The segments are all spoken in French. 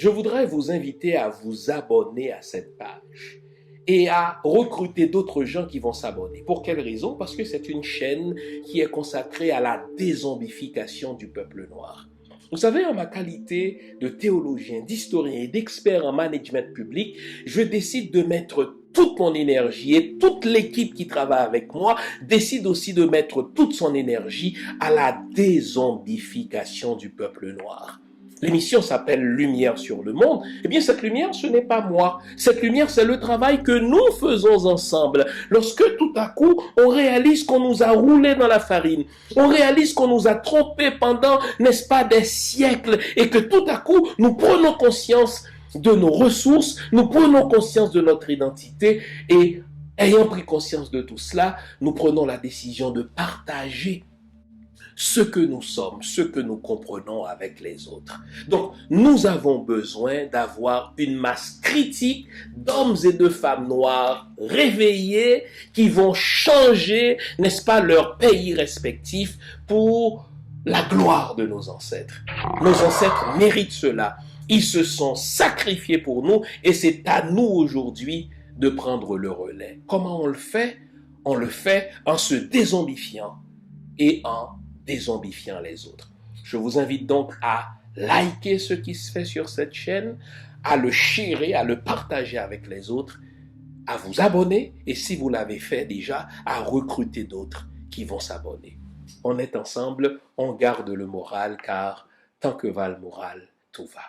je voudrais vous inviter à vous abonner à cette page et à recruter d'autres gens qui vont s'abonner. Pour quelle raison? Parce que c'est une chaîne qui est consacrée à la dézombification du peuple noir. Vous savez, en ma qualité de théologien, d'historien et d'expert en management public, je décide de mettre toute mon énergie et toute l'équipe qui travaille avec moi décide aussi de mettre toute son énergie à la dézombification du peuple noir. L'émission s'appelle Lumière sur le monde. Eh bien, cette lumière, ce n'est pas moi. Cette lumière, c'est le travail que nous faisons ensemble. Lorsque tout à coup, on réalise qu'on nous a roulé dans la farine, on réalise qu'on nous a trompés pendant, n'est-ce pas, des siècles, et que tout à coup, nous prenons conscience de nos ressources, nous prenons conscience de notre identité, et ayant pris conscience de tout cela, nous prenons la décision de partager ce que nous sommes, ce que nous comprenons avec les autres. Donc, nous avons besoin d'avoir une masse critique d'hommes et de femmes noirs réveillés qui vont changer, n'est-ce pas, leur pays respectif pour la gloire de nos ancêtres. Nos ancêtres méritent cela. Ils se sont sacrifiés pour nous et c'est à nous aujourd'hui de prendre le relais. Comment on le fait? On le fait en se dézombifiant et en dézombifiant les autres. Je vous invite donc à liker ce qui se fait sur cette chaîne, à le sharer, à le partager avec les autres, à vous abonner et si vous l'avez fait déjà, à recruter d'autres qui vont s'abonner. On est ensemble, on garde le moral car tant que va le moral, tout va.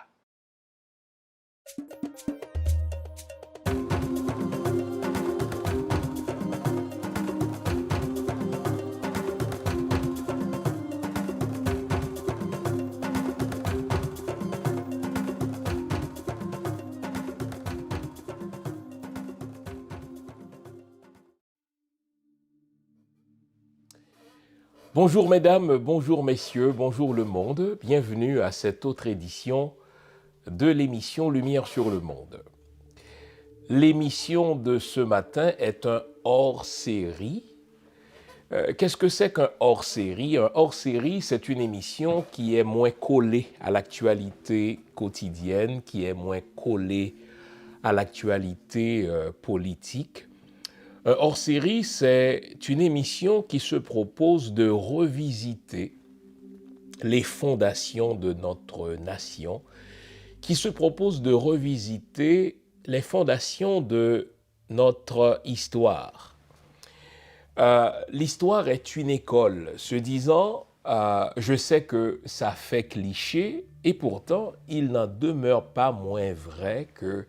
Bonjour mesdames, bonjour messieurs, bonjour le monde. Bienvenue à cette autre édition de l'émission Lumière sur le monde. L'émission de ce matin est un hors-série. Qu'est-ce que c'est qu'un hors-série? Un hors-série, c'est une émission qui est moins collée à l'actualité quotidienne, qui est moins collée à l'actualité politique. Un hors-série, c'est une émission qui se propose de revisiter les fondations de notre nation, qui se propose de revisiter les fondations de notre histoire. L'histoire est une école. Se disant, je sais que ça fait cliché, et pourtant, il n'en demeure pas moins vrai que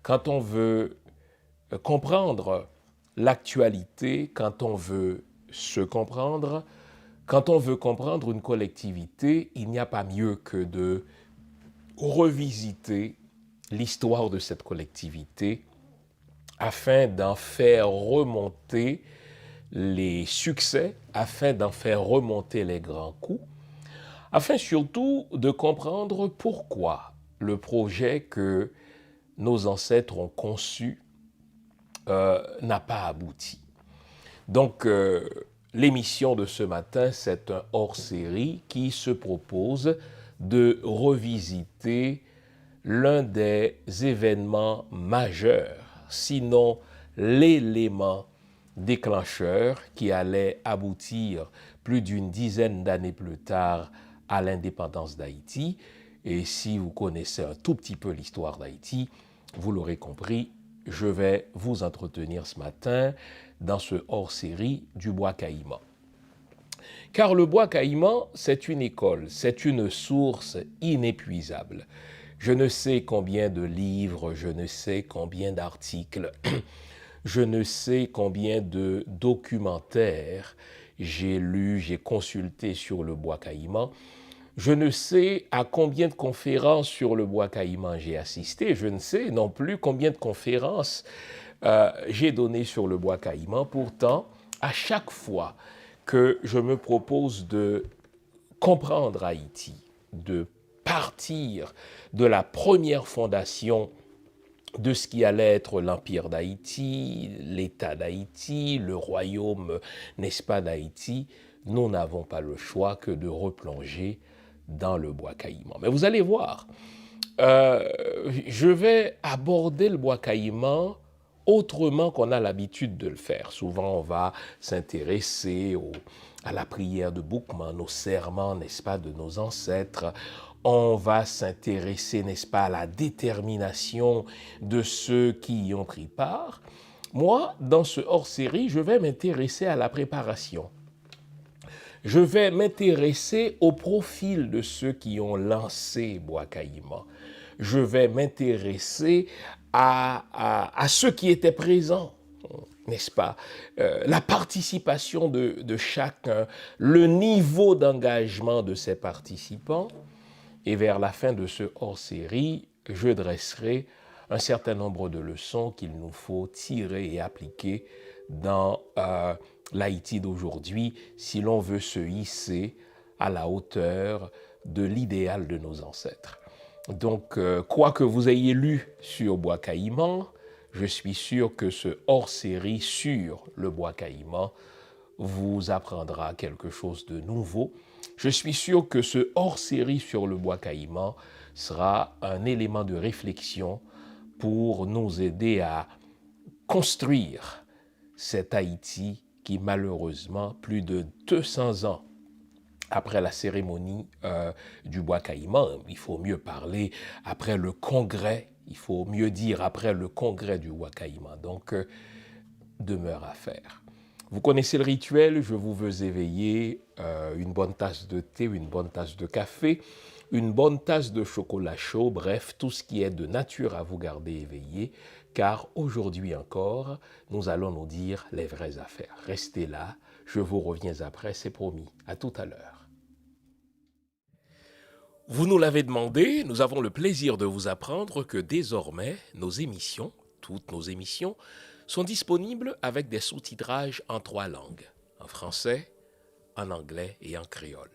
quand on veut comprendre l'actualité, quand on veut se comprendre, quand on veut comprendre une collectivité, il n'y a pas mieux que de revisiter l'histoire de cette collectivité afin d'en faire remonter les succès, afin d'en faire remonter les grands coups, afin surtout de comprendre pourquoi le projet que nos ancêtres ont conçu n'a pas abouti. Donc, l'émission de ce matin, c'est un hors-série qui se propose de revisiter l'un des événements majeurs, sinon l'élément déclencheur qui allait aboutir plus d'une dizaine d'années plus tard à l'indépendance d'Haïti. Et si vous connaissez un tout petit peu l'histoire d'Haïti, vous l'aurez compris, je vais vous entretenir ce matin dans ce hors-série du bois caïman. Car le bois caïman, c'est une école, c'est une source inépuisable. Je ne sais combien de livres, je ne sais combien d'articles, je ne sais combien de documentaires j'ai lus, j'ai consulté sur le bois caïman. Je ne sais à combien de conférences sur le bois caïman j'ai assisté. Je ne sais non plus combien de conférences j'ai données sur le bois caïman. Pourtant, à chaque fois que je me propose de comprendre Haïti, de partir de la première fondation de ce qui allait être l'Empire d'Haïti, l'État d'Haïti, le royaume, n'est-ce pas, d'Haïti, nous n'avons pas le choix que de replonger dans le bois caïman. Mais vous allez voir, Je vais aborder le bois caïman autrement qu'on a l'habitude de le faire. Souvent, on va s'intéresser à la prière de Boukman, aux serments, n'est-ce pas, de nos ancêtres. On va s'intéresser, n'est-ce pas, à la détermination de ceux qui y ont pris part. Moi, dans ce hors-série, je vais m'intéresser à la préparation. Je vais m'intéresser au profil de ceux qui ont lancé Bois Caïman. Je vais m'intéresser à ceux qui étaient présents, n'est-ce pas? La participation de chacun, le niveau d'engagement de ces participants. Et vers la fin de ce hors-série, je dresserai un certain nombre de leçons qu'il nous faut tirer et appliquer dans l'Haïti d'aujourd'hui si l'on veut se hisser à la hauteur de l'idéal de nos ancêtres. Donc, quoi que vous ayez lu sur Bois Caïman, je suis sûr que ce hors-série sur le Bois Caïman vous apprendra quelque chose de nouveau. Je suis sûr que ce hors-série sur le Bois Caïman sera un élément de réflexion pour nous aider à construire cet Haïti qui, malheureusement, plus de 200 ans après la cérémonie du Bois Caïman, il faut mieux parler après le congrès, il faut mieux dire après le congrès du Bois Caïman, donc demeure à faire. Vous connaissez le rituel, je vous veux éveiller une bonne tasse de thé, une bonne tasse de café, une bonne tasse de chocolat chaud, bref, tout ce qui est de nature à vous garder éveillé, car aujourd'hui encore, nous allons nous dire les vraies affaires. Restez là, je vous reviens après, c'est promis. À tout à l'heure. Vous nous l'avez demandé, nous avons le plaisir de vous apprendre que désormais, nos émissions, toutes nos émissions, sont disponibles avec des sous-titrages en 3 langues, en français, en anglais et en créole.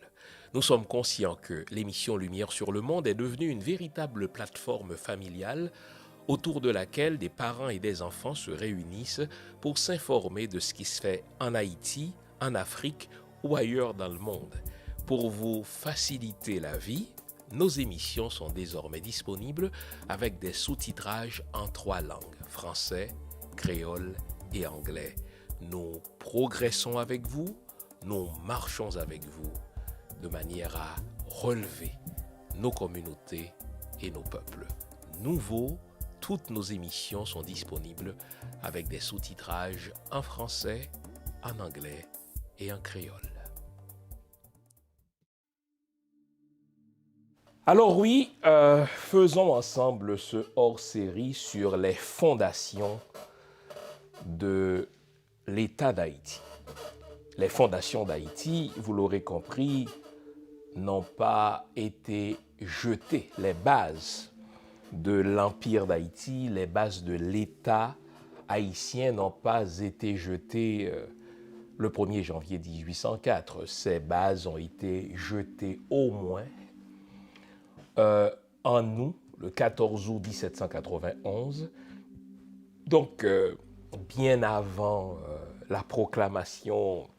Nous sommes conscients que l'émission Lumière sur le monde est devenue une véritable plateforme familiale autour de laquelle des parents et des enfants se réunissent pour s'informer de ce qui se fait en Haïti, en Afrique ou ailleurs dans le monde. Pour vous faciliter la vie, nos émissions sont désormais disponibles avec des sous-titrages en 3 langues, français, créole et anglais. Nous progressons avec vous, nous marchons avec vous de manière à relever nos communautés et nos peuples. Nouveau, toutes nos émissions sont disponibles avec des sous-titrages en français, en anglais et en créole. Alors oui, faisons ensemble ce hors-série sur les fondations de l'État d'Haïti. Les fondations d'Haïti, vous l'aurez compris, n'ont pas été jetées. Les bases de l'Empire d'Haïti, les bases de l'État haïtien n'ont pas été jetées le 1er janvier 1804. Ces bases ont été jetées au moins en août, le 14 août 1791, donc bien avant la proclamation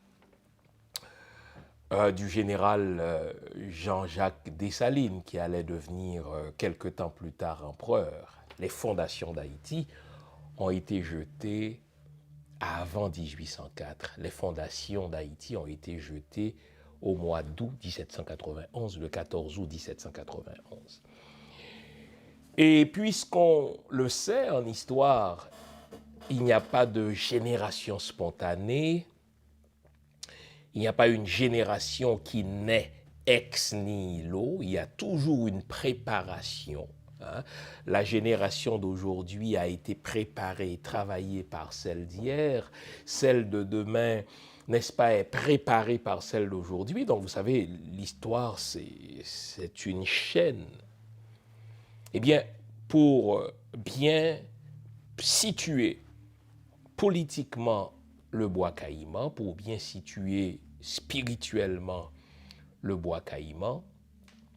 du général Jean-Jacques Dessalines, qui allait devenir quelque temps plus tard empereur. Les fondations d'Haïti ont été jetées avant 1804. Les fondations d'Haïti ont été jetées au mois d'août 1791, le 14 août 1791. Et puisqu'on le sait en histoire, il n'y a pas de génération spontanée, il n'y a pas une génération qui naît ex nihilo, il y a toujours une préparation. La génération d'aujourd'hui a été préparée, travaillée par celle d'hier, celle de demain, n'est-ce pas, est préparée par celle d'aujourd'hui. Donc vous savez, l'histoire, c'est une chaîne. Eh bien, pour bien situer politiquement le Bois Caïman, pour bien situer spirituellement le Bois Caïman,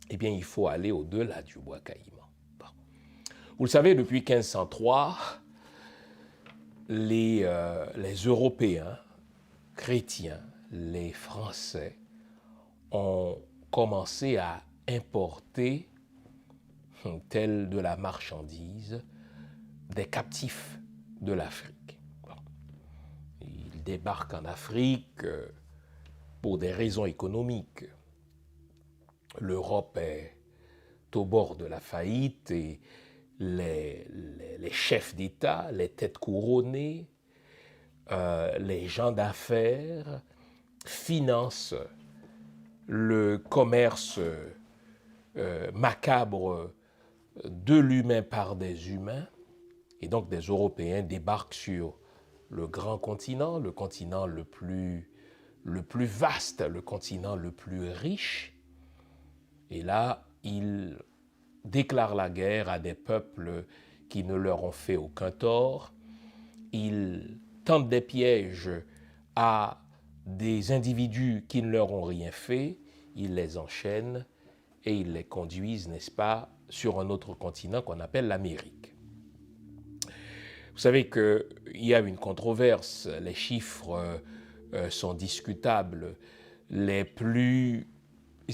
eh bien, il faut aller au-delà du Bois Caïman. Bon. Vous le savez, depuis 1503, les Européens chrétiens, les Français, ont commencé à importer telle de la marchandise, des captifs de l'Afrique. Bon. Ils débarquent en Afrique pour des raisons économiques. L'Europe est au bord de la faillite et les chefs d'État, les têtes couronnées, les gens d'affaires financent le commerce macabre de l'humain par des humains. Et donc des Européens débarquent sur le grand continent, le continent le plus vaste, le continent le plus riche. Et là, ils déclarent la guerre à des peuples qui ne leur ont fait aucun tort. Ils tentent des pièges à des individus qui ne leur ont rien fait. Ils les enchaînent et ils les conduisent, n'est-ce pas, sur un autre continent qu'on appelle l'Amérique. Vous savez qu'il y a une controverse, les chiffres sont discutables. Les plus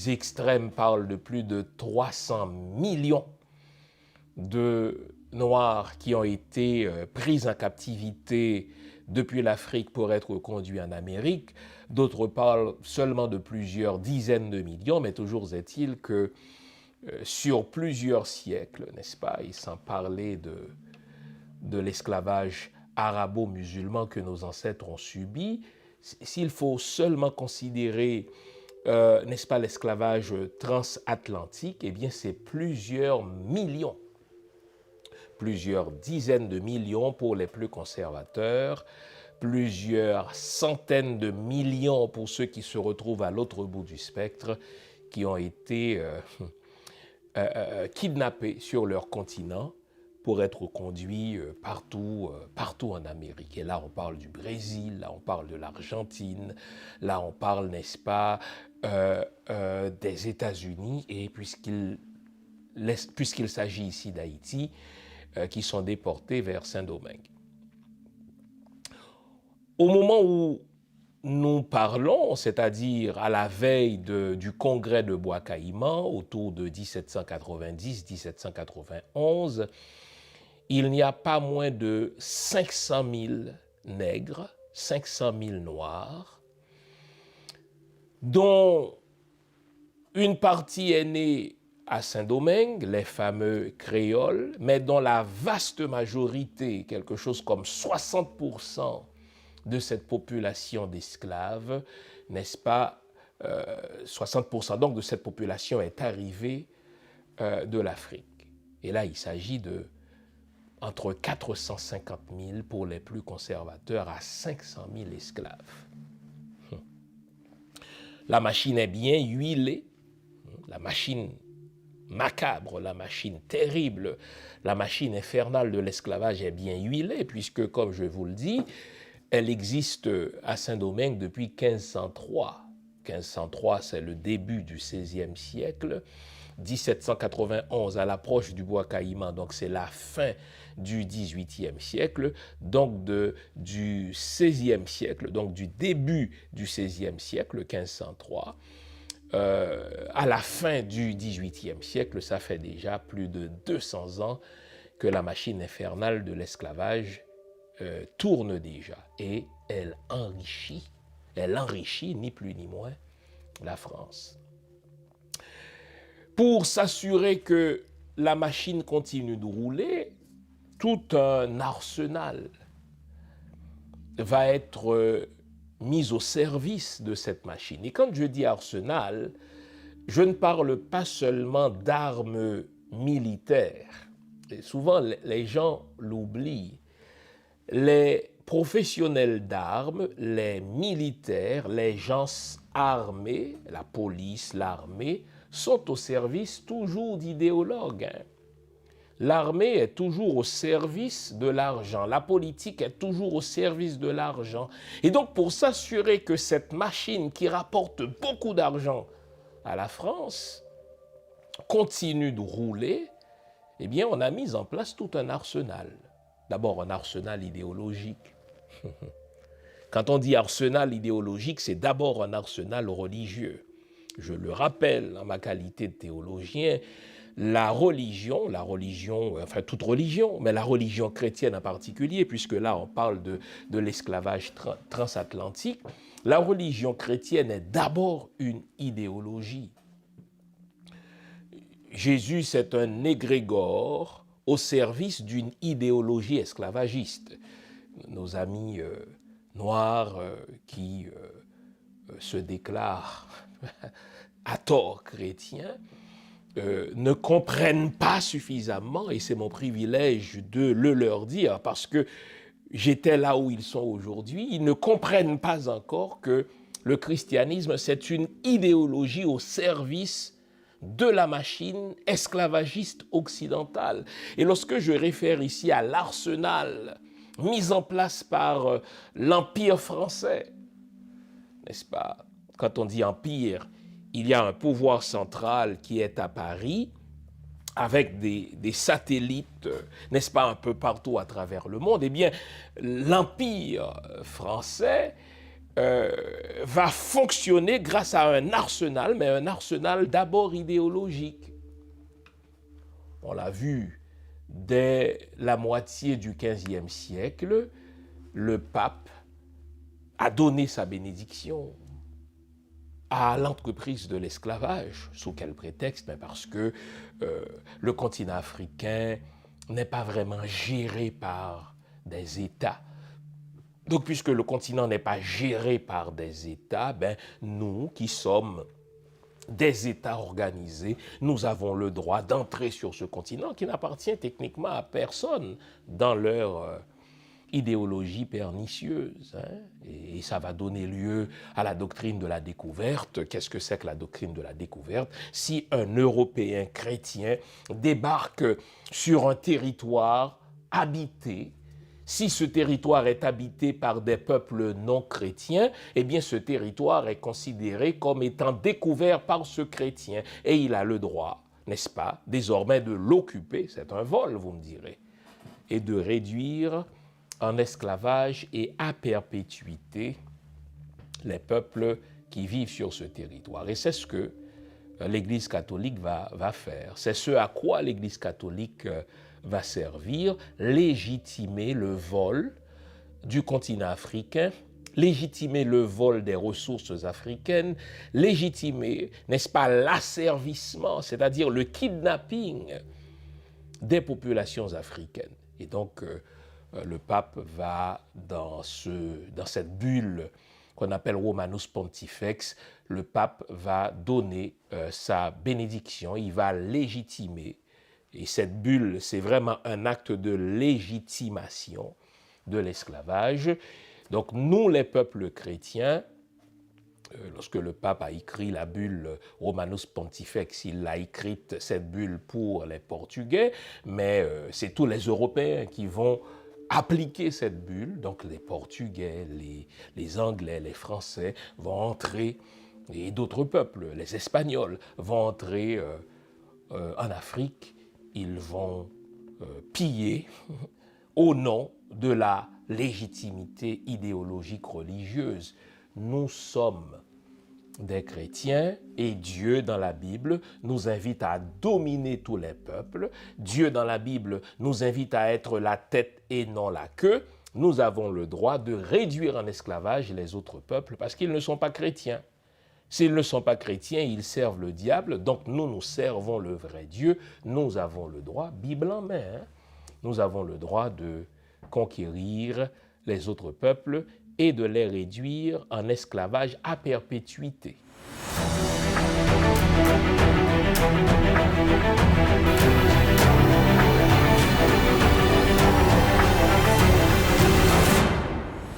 extrêmes parlent de plus de 300 millions de Noirs qui ont été pris en captivité depuis l'Afrique pour être conduits en Amérique. D'autres parlent seulement de plusieurs dizaines de millions, mais toujours est-il que sur plusieurs siècles, n'est-ce pas, et sans parler de l'esclavage arabo-musulman que nos ancêtres ont subi, s'il faut seulement considérer, n'est-ce pas, l'esclavage transatlantique, eh bien c'est plusieurs millions, plusieurs dizaines de millions pour les plus conservateurs, plusieurs centaines de millions pour ceux qui se retrouvent à l'autre bout du spectre, qui ont été kidnappés sur leur continent pour être conduits partout en Amérique. Et là, on parle du Brésil, là, on parle de l'Argentine, là, on parle, n'est-ce pas, des États-Unis, et puisqu'il s'agit ici d'Haïti, qui sont déportés vers Saint-Domingue. Au moment où nous parlons, c'est-à-dire à la veille du congrès de Bois-Caïman, autour de 1790-1791, il n'y a pas moins de 500 000 nègres, 500 000 noirs, dont une partie est née à Saint-Domingue, les fameux créoles, mais dont la vaste majorité, quelque chose comme 60% de cette population d'esclaves, n'est-ce pas, 60% donc de cette population est arrivée de l'Afrique. Et là, il s'agit de entre 450 000 pour les plus conservateurs à 500 000 esclaves. La machine est bien huilée, la machine macabre, la machine terrible, la machine infernale de l'esclavage est bien huilée, puisque, comme je vous le dis, elle existe à Saint-Domingue depuis 1503. 1503, c'est le début du XVIe siècle. 1791, à l'approche du Bois-Caïman, donc c'est la fin du XVIIIe siècle, donc du XVIe siècle, donc du début du XVIe siècle, 1503, à la fin du XVIIIe siècle, ça fait déjà plus de 200 ans que la machine infernale de l'esclavage tourne déjà, et elle enrichit ni plus ni moins la France. Pour s'assurer que la machine continue de rouler, tout un arsenal va être mis au service de cette machine. Et quand je dis arsenal, je ne parle pas seulement d'armes militaires. Et souvent, les gens l'oublient. Les professionnels d'armes, les militaires, les gens armés, la police, l'armée, sont au service toujours d'idéologues. L'armée est toujours au service de l'argent. La politique est toujours au service de l'argent. Et donc, pour s'assurer que cette machine qui rapporte beaucoup d'argent à la France continue de rouler, eh bien, on a mis en place tout un arsenal. D'abord, un arsenal idéologique. Quand on dit arsenal idéologique, c'est d'abord un arsenal religieux. Je le rappelle, en ma qualité de théologien, la religion, enfin toute religion, mais la religion chrétienne en particulier, puisque là on parle de l'esclavage transatlantique, la religion chrétienne est d'abord une idéologie. Jésus, c'est un égrégore au service d'une idéologie esclavagiste. Nos amis noirs qui se déclarent à tort chrétiens ne comprennent pas suffisamment, et c'est mon privilège de le leur dire, parce que j'étais là où ils sont aujourd'hui, ils ne comprennent pas encore que le christianisme, c'est une idéologie au service de la machine esclavagiste occidentale. Et lorsque je réfère ici à l'arsenal mis en place par l'Empire français, n'est-ce pas? Quand on dit empire, il y a un pouvoir central qui est à Paris, avec des satellites, n'est-ce pas, un peu partout à travers le monde. Eh bien, l'Empire français va fonctionner grâce à un arsenal, mais un arsenal d'abord idéologique. On l'a vu dès la moitié du XVe siècle, le pape a donné sa bénédiction à l'entreprise de l'esclavage. Sous quel prétexte? Mais parce que le continent africain n'est pas vraiment géré par des États. Donc, puisque le continent n'est pas géré par des États, nous qui sommes des États organisés, nous avons le droit d'entrer sur ce continent qui n'appartient techniquement à personne dans leur idéologie pernicieuse. Et ça va donner lieu à la doctrine de la découverte. Qu'est-ce que c'est que la doctrine de la découverte? Si un Européen chrétien débarque sur un territoire habité, si ce territoire est habité par des peuples non chrétiens, eh bien ce territoire est considéré comme étant découvert par ce chrétien. Et il a le droit, n'est-ce pas, désormais de l'occuper, c'est un vol, vous me direz, et de réduire en esclavage et à perpétuité les peuples qui vivent sur ce territoire. Et c'est ce que l'Église catholique va faire. C'est ce à quoi l'Église catholique va servir, légitimer le vol du continent africain, légitimer le vol des ressources africaines, légitimer, n'est-ce pas, l'asservissement, c'est-à-dire le kidnapping des populations africaines. Et donc, le pape va dans cette bulle qu'on appelle Romanus Pontifex, le pape va donner sa bénédiction, il va légitimer. Et cette bulle, c'est vraiment un acte de légitimation de l'esclavage. Donc nous, les peuples chrétiens, lorsque le pape a écrit la bulle Romanus Pontifex, il a écrite cette bulle pour les Portugais, mais c'est tous les Européens qui vont appliquer cette bulle. Donc les Portugais, les Anglais, les Français vont entrer, et d'autres peuples, les Espagnols, vont entrer en Afrique. Ils vont piller au nom de la légitimité idéologique religieuse. Nous sommes des chrétiens et Dieu dans la Bible nous invite à dominer tous les peuples. Dieu dans la Bible nous invite à être la tête et non la queue. Nous avons le droit de réduire en esclavage les autres peuples parce qu'ils ne sont pas chrétiens. S'ils ne sont pas chrétiens, ils servent le diable, donc nous servons le vrai Dieu. Nous avons le droit, Bible en main, nous avons le droit de conquérir les autres peuples et de les réduire en esclavage à perpétuité.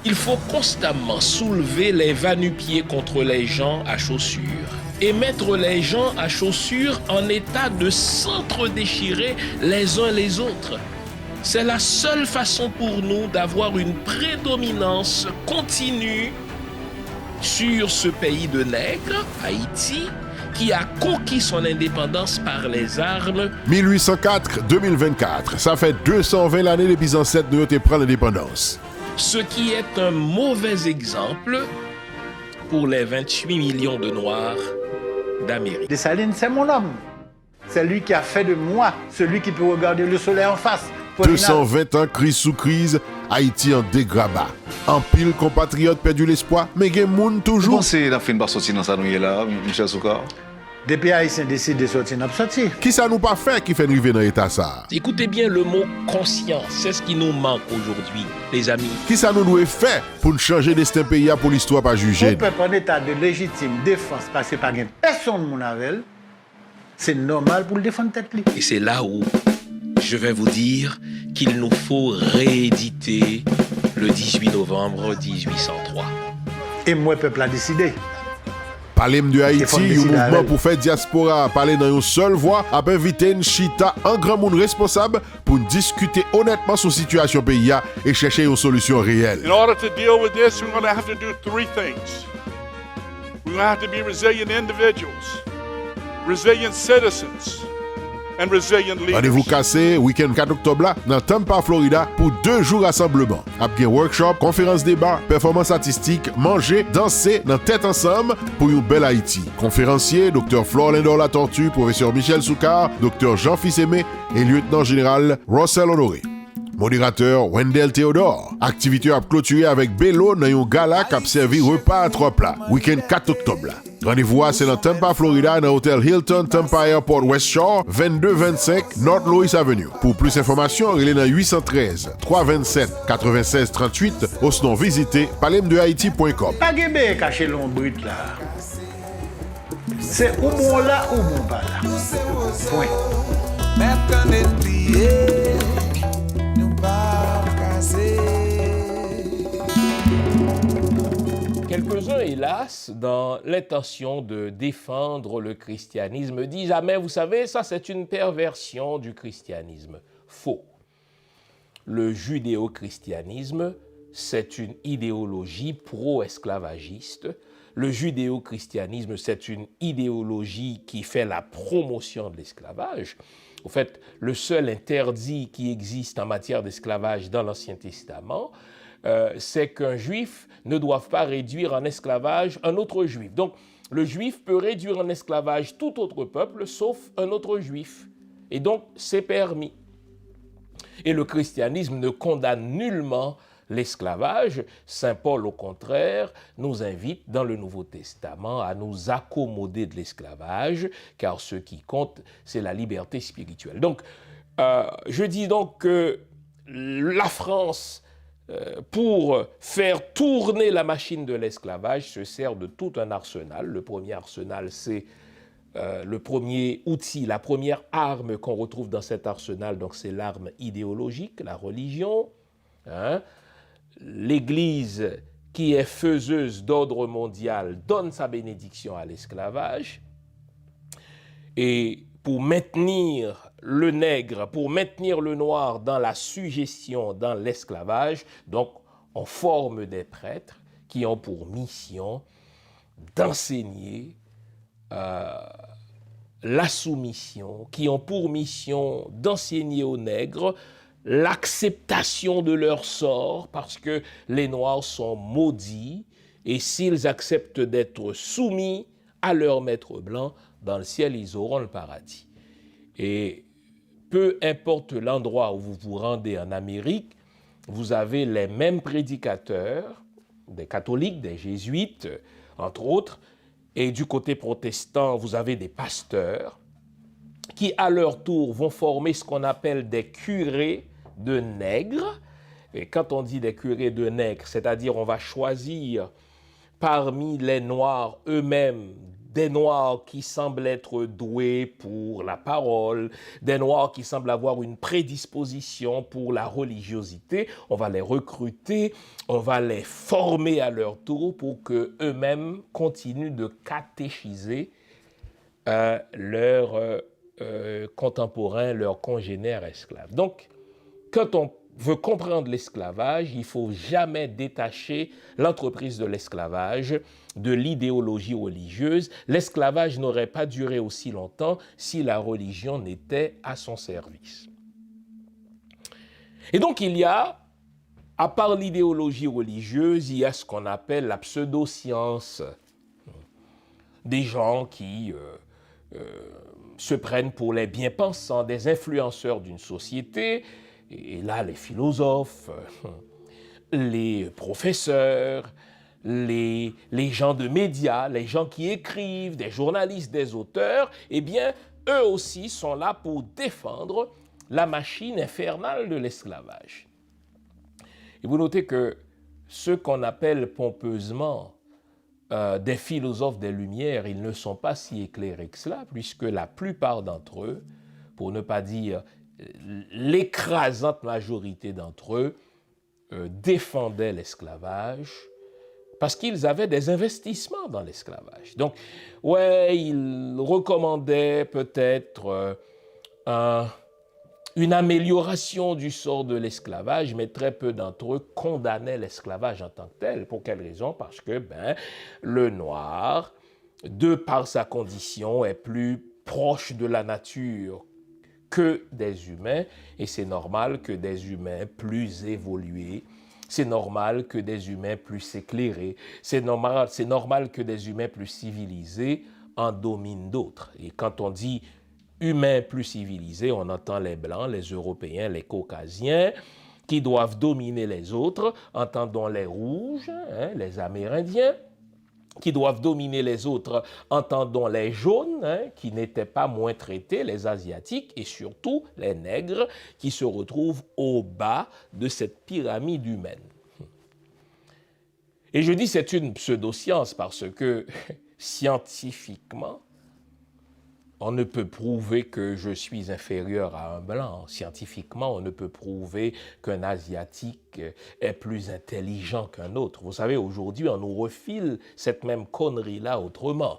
Il faut constamment soulever les va-nu-pieds contre les gens à chaussures et mettre les gens à chaussures en état de s'entre-déchirer les uns les autres. C'est la seule façon pour nous d'avoir une prédominance continue sur ce pays de nègres, Haïti, qui a conquis son indépendance par les armes. 1804-2024, ça fait 220 années depuis les ancêtres de notre prendre l'indépendance. Ce qui est un mauvais exemple pour les 28 millions de Noirs d'Amérique. Dessalines, c'est mon homme. C'est lui qui a fait de moi celui qui peut regarder le soleil en face. Paulinal. 220 ans crise sous crise, Haïti en dégrabat. En pile compatriotes perdu l'espoir, mais gen moun Vous toujours. pensez la fin pas sortir dans ça nous là, Michel Soukar? Depuis Haïtien décide de sortir, n'a pas sorti. Qui ça nous pas fait qui fait nous arriver dans l'état ça? Écoutez bien le mot conscience, c'est ce qui nous manque aujourd'hui, les amis. Qui ça nous doit faire pour nous changer destin pays pour l'histoire pas juger? Pour peuple en état de légitime défense, parce que pas gain personne moun avec, c'est normal pour le défendre tête li. Et c'est là où je vais vous dire qu'il nous faut rééditer le 18 novembre 1803. Et moi, peuple a décidé. Parler de Haïti, faut un décider mouvement avec. pour faire diaspora, parler dans une seule voix, a invité une chita, un grand monde responsable pour discuter honnêtement sur la situation pays et chercher une solution réelle. In order to deal with this, we're going to have to do three things. We're going to have to be resilient individuals, resilient citizens, and resilient leaders. Rendez-vous cassé, week-end 4 octobre là, dans Tampa, Florida, pour 2 jours rassemblement. Après workshop, conférence débat, performance artistique, manger, danser, dans tête ensemble pour une belle Haïti. Conférencier, Dr. Flore Lindor La Tortue, professeur Michel Soukar, Dr. Jean Fils-Aimé et lieutenant général Russell Honoré. Modérateur Wendell Théodore. Activité à clôturer avec Bello dans un gala qui a servi repas à 3 plats. Week-end 4 octobre là. Rendez-vous c'est dans Tampa, Florida, dans l'hôtel Hilton Tampa Airport West Shore, 2225 North Louis Avenue. Pour plus d'informations, relez dans 813 327 96 38 ou sinon visitez palemdehaiti.com. Pas gébé caché l'on brut là. C'est ou bon là ou bon pas là. Point. Quelques-uns, hélas, dans l'intention de défendre le christianisme, disent « Ah mais vous savez, ça c'est une perversion du christianisme. » Faux. Le judéo-christianisme, c'est une idéologie pro-esclavagiste. Le judéo-christianisme, c'est une idéologie qui fait la promotion de l'esclavage. Au fait, le seul interdit qui existe en matière d'esclavage dans l'Ancien Testament, c'est qu'un juif ne doive pas réduire en esclavage un autre juif. Donc, le juif peut réduire en esclavage tout autre peuple, sauf un autre juif. Et donc, c'est permis. Et le christianisme ne condamne nullement l'esclavage. Saint Paul, au contraire, nous invite dans le Nouveau Testament à nous accommoder de l'esclavage, car ce qui compte, c'est la liberté spirituelle. Donc, je dis donc que la France, pour faire tourner la machine de l'esclavage, se sert de tout un arsenal. Le premier arsenal, c'est le premier outil, la première arme qu'on retrouve dans cet arsenal, donc c'est l'arme idéologique, la religion. L'Église, qui est faiseuse d'ordre mondial, donne sa bénédiction à l'esclavage. Et pour maintenir le nègre, pour maintenir le noir dans la suggestion, dans l'esclavage, donc on forme des prêtres qui ont pour mission d'enseigner la soumission, qui ont pour mission d'enseigner aux nègres l'acceptation de leur sort, parce que les Noirs sont maudits, et s'ils acceptent d'être soumis à leur maître blanc, dans le ciel, ils auront le paradis. Et peu importe l'endroit où vous vous rendez en Amérique, vous avez les mêmes prédicateurs, des catholiques, des jésuites, entre autres, et du côté protestant, vous avez des pasteurs qui, à leur tour, vont former ce qu'on appelle des curés de nègres. Et quand on dit des curés de nègres, c'est-à-dire on va choisir parmi les Noirs eux-mêmes des Noirs qui semblent être doués pour la parole, des Noirs qui semblent avoir une prédisposition pour la religiosité. On va les recruter, on va les former à leur tour pour qu'eux-mêmes continuent de catéchiser leurs contemporains, leurs congénères esclaves. Donc, quand on veut comprendre l'esclavage, il ne faut jamais détacher l'entreprise de l'esclavage de l'idéologie religieuse. L'esclavage n'aurait pas duré aussi longtemps si la religion n'était à son service. Et donc il y a, à part l'idéologie religieuse, il y a ce qu'on appelle la pseudo-science. Des gens qui se prennent pour les bien-pensants, des influenceurs d'une société. Et là, les philosophes, les professeurs, les gens de médias, les gens qui écrivent, des journalistes, des auteurs, eh bien, eux aussi sont là pour défendre la machine infernale de l'esclavage. Et vous notez que ceux qu'on appelle pompeusement des philosophes des Lumières, ils ne sont pas si éclairés que cela, puisque la plupart d'entre eux, pour ne pas dire l'écrasante majorité d'entre eux, défendaient l'esclavage parce qu'ils avaient des investissements dans l'esclavage. Donc, ouais, ils recommandaient peut-être une amélioration du sort de l'esclavage, mais très peu d'entre eux condamnaient l'esclavage en tant que tel. Pour quelle raison? Parce que le noir, de par sa condition, est plus proche de la nature que des humains, et c'est normal que des humains plus évolués, c'est normal que des humains plus éclairés, c'est normal que des humains plus civilisés en dominent d'autres. Et quand on dit humains plus civilisés, on entend les Blancs, les Européens, les Caucasiens, qui doivent dominer les autres, entendons les Rouges, les Amérindiens, qui doivent dominer les autres, entendons les jaunes, qui n'étaient pas moins traités, les Asiatiques, et surtout les nègres, qui se retrouvent au bas de cette pyramide humaine. Et je dis c'est une pseudo-science parce que scientifiquement, on ne peut prouver que je suis inférieur à un blanc. Scientifiquement, on ne peut prouver qu'un Asiatique est plus intelligent qu'un autre. Vous savez, aujourd'hui, on nous refile cette même connerie-là autrement.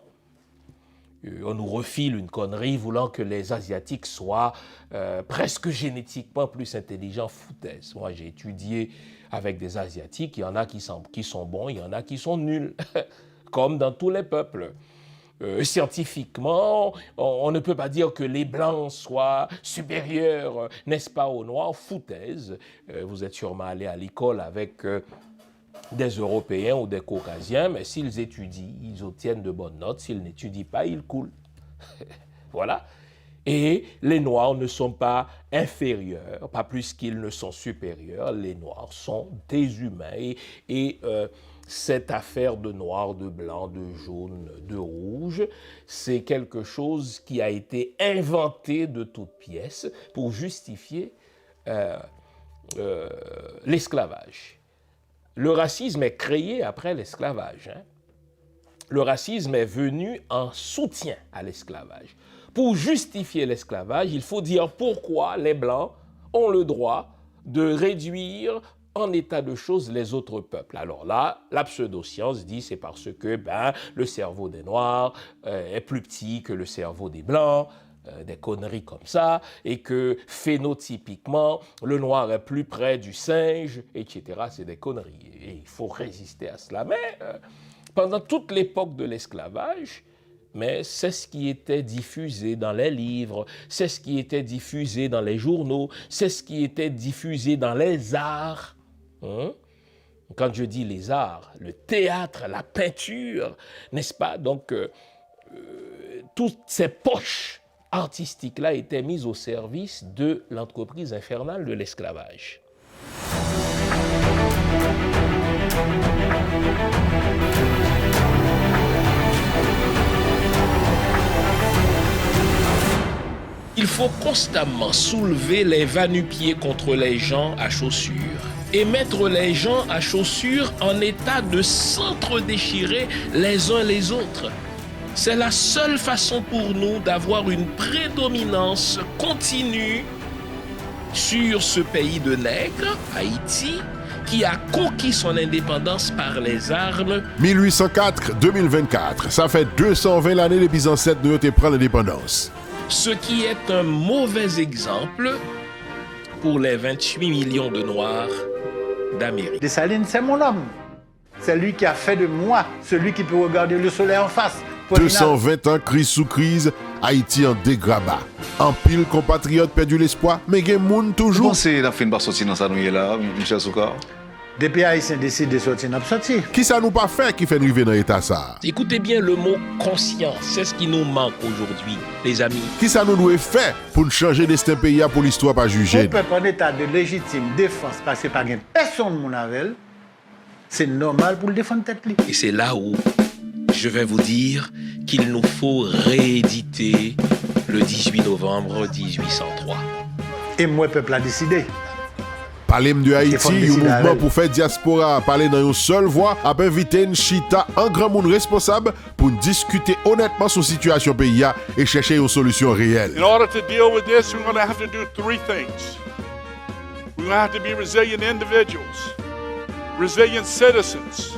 On nous refile une connerie voulant que les Asiatiques soient presque génétiquement plus intelligents. Foutaise. Moi, j'ai étudié avec des Asiatiques. Il y en a qui sont bons, il y en a qui sont nuls, comme dans tous les peuples. Scientifiquement, on ne peut pas dire que les Blancs soient supérieurs, n'est-ce pas, aux Noirs. Foutaise. Vous êtes sûrement allé à l'école avec des Européens ou des Caucasiens, mais s'ils étudient, ils obtiennent de bonnes notes. S'ils n'étudient pas, ils coulent. Voilà. Et les Noirs ne sont pas inférieurs, pas plus qu'ils ne sont supérieurs. Les Noirs sont des humains. Et cette affaire de noir, de blanc, de jaune, de rouge, c'est quelque chose qui a été inventé de toutes pièces pour justifier l'esclavage. Le racisme est créé après l'esclavage. Le racisme est venu en soutien à l'esclavage. Pour justifier l'esclavage, il faut dire pourquoi les Blancs ont le droit de réduire en état de choses les autres peuples. Alors là, la pseudo-science dit c'est parce que le cerveau des Noirs est plus petit que le cerveau des Blancs, des conneries comme ça, et que phénotypiquement, le Noir est plus près du singe, etc. C'est des conneries. Et il faut résister à cela. Mais pendant toute l'époque de l'esclavage, mais c'est ce qui était diffusé dans les livres, c'est ce qui était diffusé dans les journaux, c'est ce qui était diffusé dans les arts. Quand je dis les arts, le théâtre, la peinture, n'est-ce pas? Donc, toutes ces poches artistiques-là étaient mises au service de l'entreprise infernale de l'esclavage. Il faut constamment soulever les va-nu-pieds contre les gens à chaussures et mettre les gens à chaussures en état de s'entre-déchirer les uns les autres. C'est la seule façon pour nous d'avoir une prédominance continue sur ce pays de nègres, Haïti, qui a conquis son indépendance par les armes. 1804-2024, ça fait 220 l'année depuis les ancêtres nous ont pris l'indépendance. Ce qui est un mauvais exemple pour les 28 millions de Noirs d'Amérique. Dessalines, c'est mon homme. C'est lui qui a fait de moi celui qui peut regarder le soleil en face. 220 ans, crise sous crise, Haïti en dégrabat. En pile, compatriotes perdu l'espoir, mais il y a monde toujours. Vous pensez que la fin va sortir dans sa nuit là, M. Soukar? Depuis Haïtien décide de sortir, n'a pas sorti. Qui ça nous pas fait qui fait nous arriver dans l'état ça? Écoutez bien le mot conscience, c'est ce qui nous manque aujourd'hui, les amis. Qui ça nous doit faire pour nous changer destin pays pour l'histoire pas juger? Pour peuple en état de légitime défense parce que pas personne mon avec, c'est normal pour le défendre tête li. Et c'est là où je vais vous dire qu'il nous faut rééditer le 18 novembre 1803. Et moi peuple a décidé. Parler de Haïti, un mouvement pour faire diaspora, parler dans une seule voix, a invité une chita en grand monde responsable pour discuter honnêtement sur la situation pays et chercher une solution réelle. In order to deal with this, we're going to have to do three things. We're going to have to be resilient individuals, resilient citizens,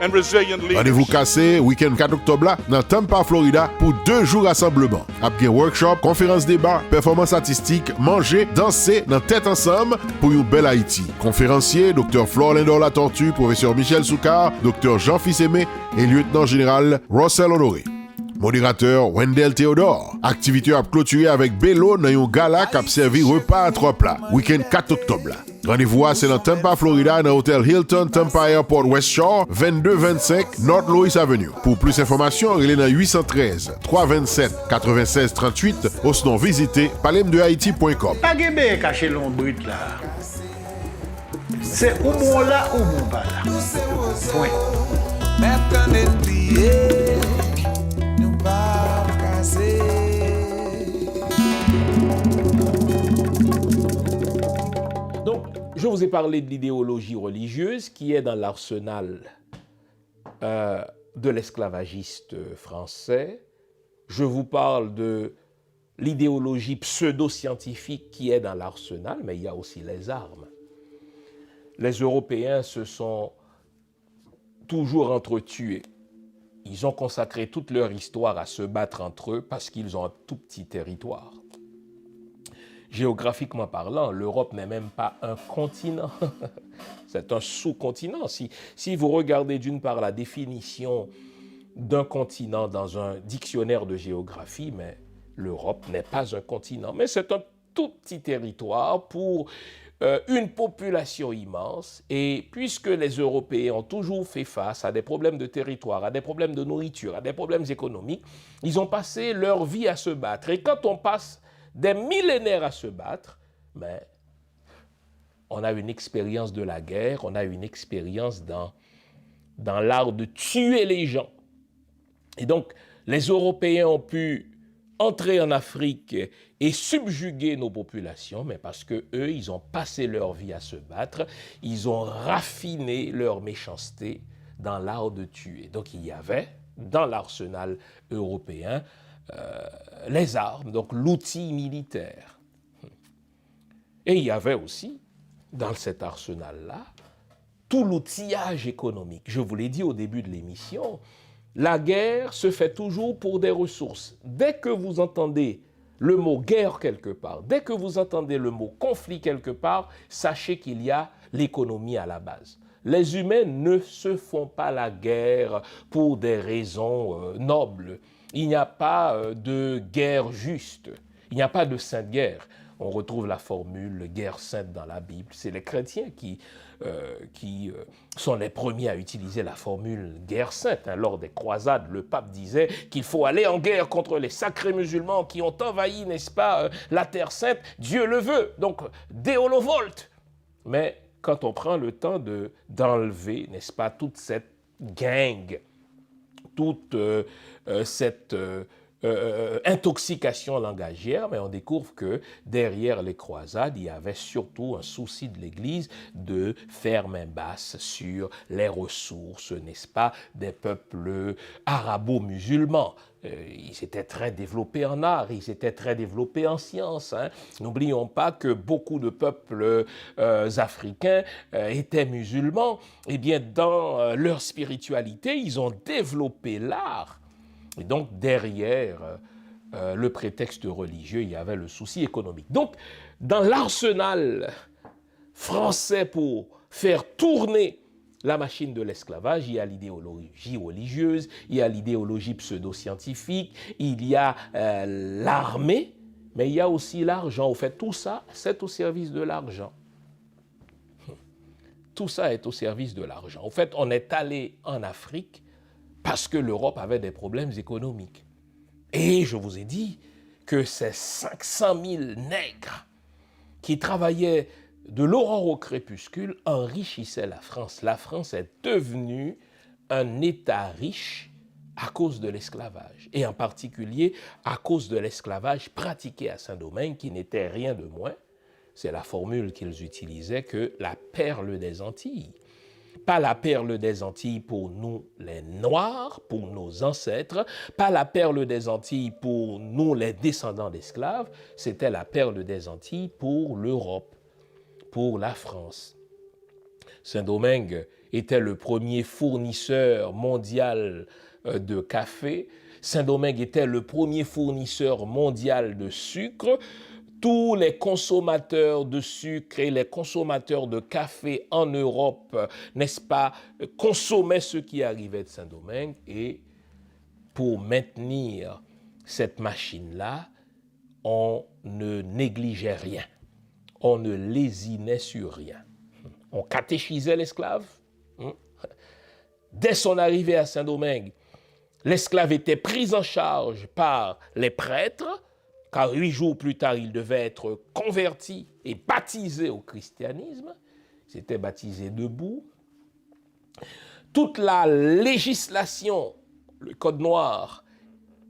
and resilient leaders. Rendez-vous cassé, week-end 4 octobre là, dans Tampa, Florida, pour 2 jours rassemblement. Après workshop, conférence débat, performance artistique, manger, danser, dans tête ensemble pour une belle Haïti. Conférencier, Dr. Flor Lindor La Tortue, professeur Michel Soukar, Dr. Jean Fils-Aimé et lieutenant général Russell Honoré. Modérateur Wendell Théodore. Activité à clôturer avec Bello dans un gala qui a servi repas à 3 plats. Week-end 4 octobre là. Rendez-vous c'est dans Tampa, Florida, dans l'hôtel Hilton Tampa Airport West Shore, 2225 North Louis Avenue. Pour plus d'informations, relez dans 813 327 96 38 ou sinon visitez palemdehaiti.com. Pas de cacher l'on brut là. C'est ou bon là ou bon pas là. Point. Donc, je vous ai parlé de l'idéologie religieuse qui est dans l'arsenal de l'esclavagiste français. Je vous parle de l'idéologie pseudo-scientifique qui est dans l'arsenal, mais il y a aussi les armes. Les Européens se sont toujours entretués. Ils ont consacré toute leur histoire à se battre entre eux parce qu'ils ont un tout petit territoire. Géographiquement parlant, l'Europe n'est même pas un continent, c'est un sous-continent. Si vous regardez d'une part la définition d'un continent dans un dictionnaire de géographie, mais l'Europe n'est pas un continent, mais c'est un tout petit territoire pour une population immense. Et puisque les Européens ont toujours fait face à des problèmes de territoire, à des problèmes de nourriture, à des problèmes économiques, ils ont passé leur vie à se battre. Et quand on passe des millénaires à se battre, mais on a une expérience de la guerre, on a une expérience dans l'art de tuer les gens. Et donc, les Européens ont pu entrer en Afrique et subjuguer nos populations, mais parce que eux, ils ont passé leur vie à se battre, ils ont raffiné leur méchanceté dans l'art de tuer. Donc, il y avait dans l'arsenal européen les armes, donc l'outil militaire. Et il y avait aussi, dans cet arsenal-là, tout l'outillage économique. Je vous l'ai dit au début de l'émission, la guerre se fait toujours pour des ressources. Dès que vous entendez le mot guerre quelque part, dès que vous entendez le mot conflit quelque part, sachez qu'il y a l'économie à la base. Les humains ne se font pas la guerre pour des raisons nobles. Il n'y a pas de guerre juste. Il n'y a pas de sainte guerre. On retrouve la formule guerre sainte dans la Bible. C'est les chrétiens qui sont les premiers à utiliser la formule guerre sainte. Lors des croisades, le pape disait qu'il faut aller en guerre contre les sacrés musulmans qui ont envahi, n'est-ce pas, la terre sainte. Dieu le veut. Donc, Deo lo volte. Mais quand on prend le temps d'enlever, n'est-ce pas, toute cette gang, toute cette intoxication langagière, mais on découvre que derrière les croisades, il y avait surtout un souci de l'Église de faire main basse sur les ressources, n'est-ce pas, des peuples arabo-musulmans. Ils étaient très développés en art, ils étaient très développés en sciences. N'oublions pas que beaucoup de peuples africains étaient musulmans. Eh bien, dans leur spiritualité, ils ont développé l'art. Et donc, derrière le prétexte religieux, il y avait le souci économique. Donc, dans l'arsenal français pour faire tourner la machine de l'esclavage, il y a l'idéologie religieuse, il y a l'idéologie pseudo-scientifique, il y a l'armée, mais il y a aussi l'argent. Au fait, tout ça, c'est au service de l'argent. tout ça est au service de l'argent. En fait, on est allé en Afrique parce que l'Europe avait des problèmes économiques. Et je vous ai dit que ces 500 000 nègres qui travaillaient de l'aurore au crépuscule enrichissaient la France. La France est devenue un État riche à cause de l'esclavage, et en particulier à cause de l'esclavage pratiqué à Saint-Domingue, qui n'était rien de moins, c'est la formule qu'ils utilisaient, que la perle des Antilles. Pas la perle des Antilles pour nous les Noirs, pour nos ancêtres, pas la perle des Antilles pour nous les descendants d'esclaves, c'était la perle des Antilles pour l'Europe, pour la France. Saint-Domingue était le premier fournisseur mondial de café. Saint-Domingue était le premier fournisseur mondial de sucre. Tous les consommateurs de sucre et les consommateurs de café en Europe, n'est-ce pas, consommaient ce qui arrivait de Saint-Domingue. Et pour maintenir cette machine-là, on ne négligeait rien. On ne lésinait sur rien. On catéchisait l'esclave. Dès son arrivée à Saint-Domingue, l'esclave était pris en charge par les prêtres, car 8 jours plus tard, il devait être converti et baptisé au christianisme. Il s'était baptisé debout. Toute la législation, le Code noir,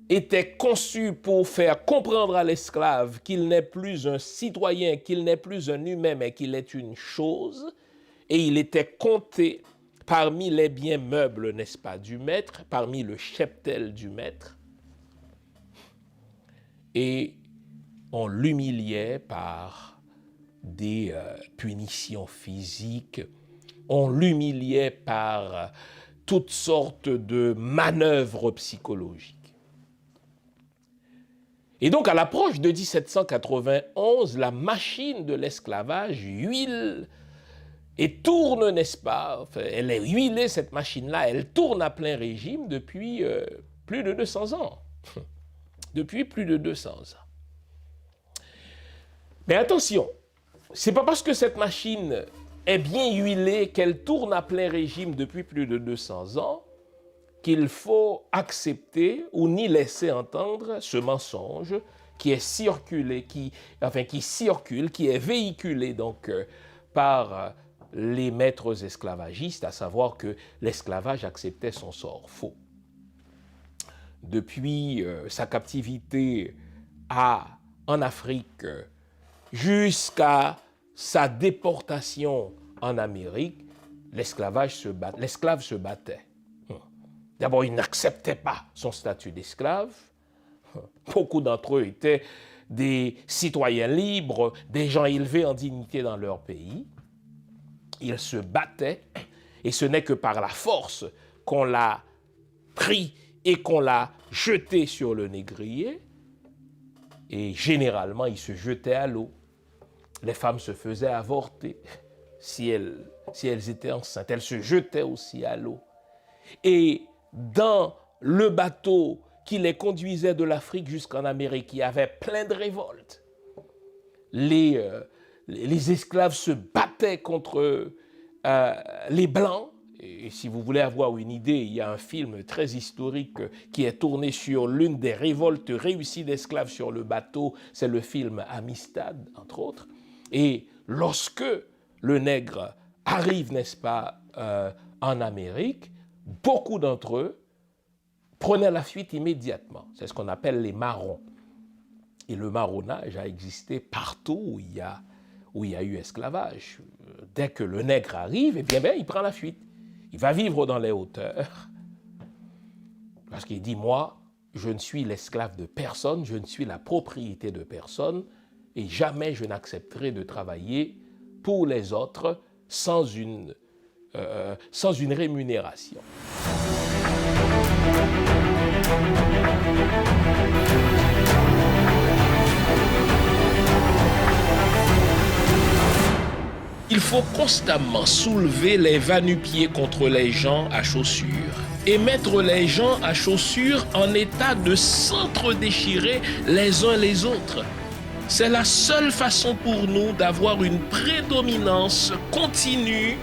était conçue pour faire comprendre à l'esclave qu'il n'est plus un citoyen, qu'il n'est plus un humain, mais qu'il est une chose. Et il était compté parmi les biens meubles, n'est-ce pas, du maître, parmi le cheptel du maître. Et on l'humiliait par des punitions physiques, on l'humiliait par toutes sortes de manœuvres psychologiques. Et donc, à l'approche de 1791, la machine de l'esclavage huile et tourne, n'est-ce pas, enfin, elle est huilée, cette machine-là, elle tourne à plein régime depuis plus de 200 ans. Depuis plus de 200 ans. Mais attention, c'est pas parce que cette machine est bien huilée, qu'elle tourne à plein régime depuis plus de 200 ans, qu'il faut accepter ou ni laisser entendre ce mensonge qui est circulé, qui circule, qui est véhiculé donc par les maîtres esclavagistes, à savoir que l'esclavage acceptait son sort. Faux. Depuis sa captivité en Afrique jusqu'à sa déportation en Amérique, l'esclave se battait. D'abord, il n'acceptait pas son statut d'esclave. Beaucoup d'entre eux étaient des citoyens libres, des gens élevés en dignité dans leur pays. Ils se battaient, et ce n'est que par la force qu'on l'a pris et qu'on l'a jeté sur le négrier. Et généralement, ils se jetaient à l'eau. Les femmes se faisaient avorter. Si elles étaient enceintes, elles se jetaient aussi à l'eau. Et dans le bateau qui les conduisait de l'Afrique jusqu'en Amérique, il y avait plein de révoltes. Les esclaves se battaient contre les Blancs. Et si vous voulez avoir une idée, il y a un film très historique qui est tourné sur l'une des révoltes réussies d'esclaves sur le bateau. C'est le film Amistad, entre autres. Et lorsque le nègre arrive, n'est-ce pas, en Amérique, beaucoup d'entre eux prenaient la fuite immédiatement. C'est ce qu'on appelle les marrons. Et le marronnage a existé partout où il y a eu esclavage. Dès que le nègre arrive, eh bien, il prend la fuite. Il va vivre dans les hauteurs. Parce qu'il dit, moi, je ne suis l'esclave de personne, je ne suis la propriété de personne, et jamais je n'accepterai de travailler pour les autres sans une rémunération. Il faut constamment soulever les va-nu-pieds contre les gens à chaussures et mettre les gens à chaussures en état de s'entre-déchirer les uns les autres. C'est la seule façon pour nous d'avoir une prédominance continue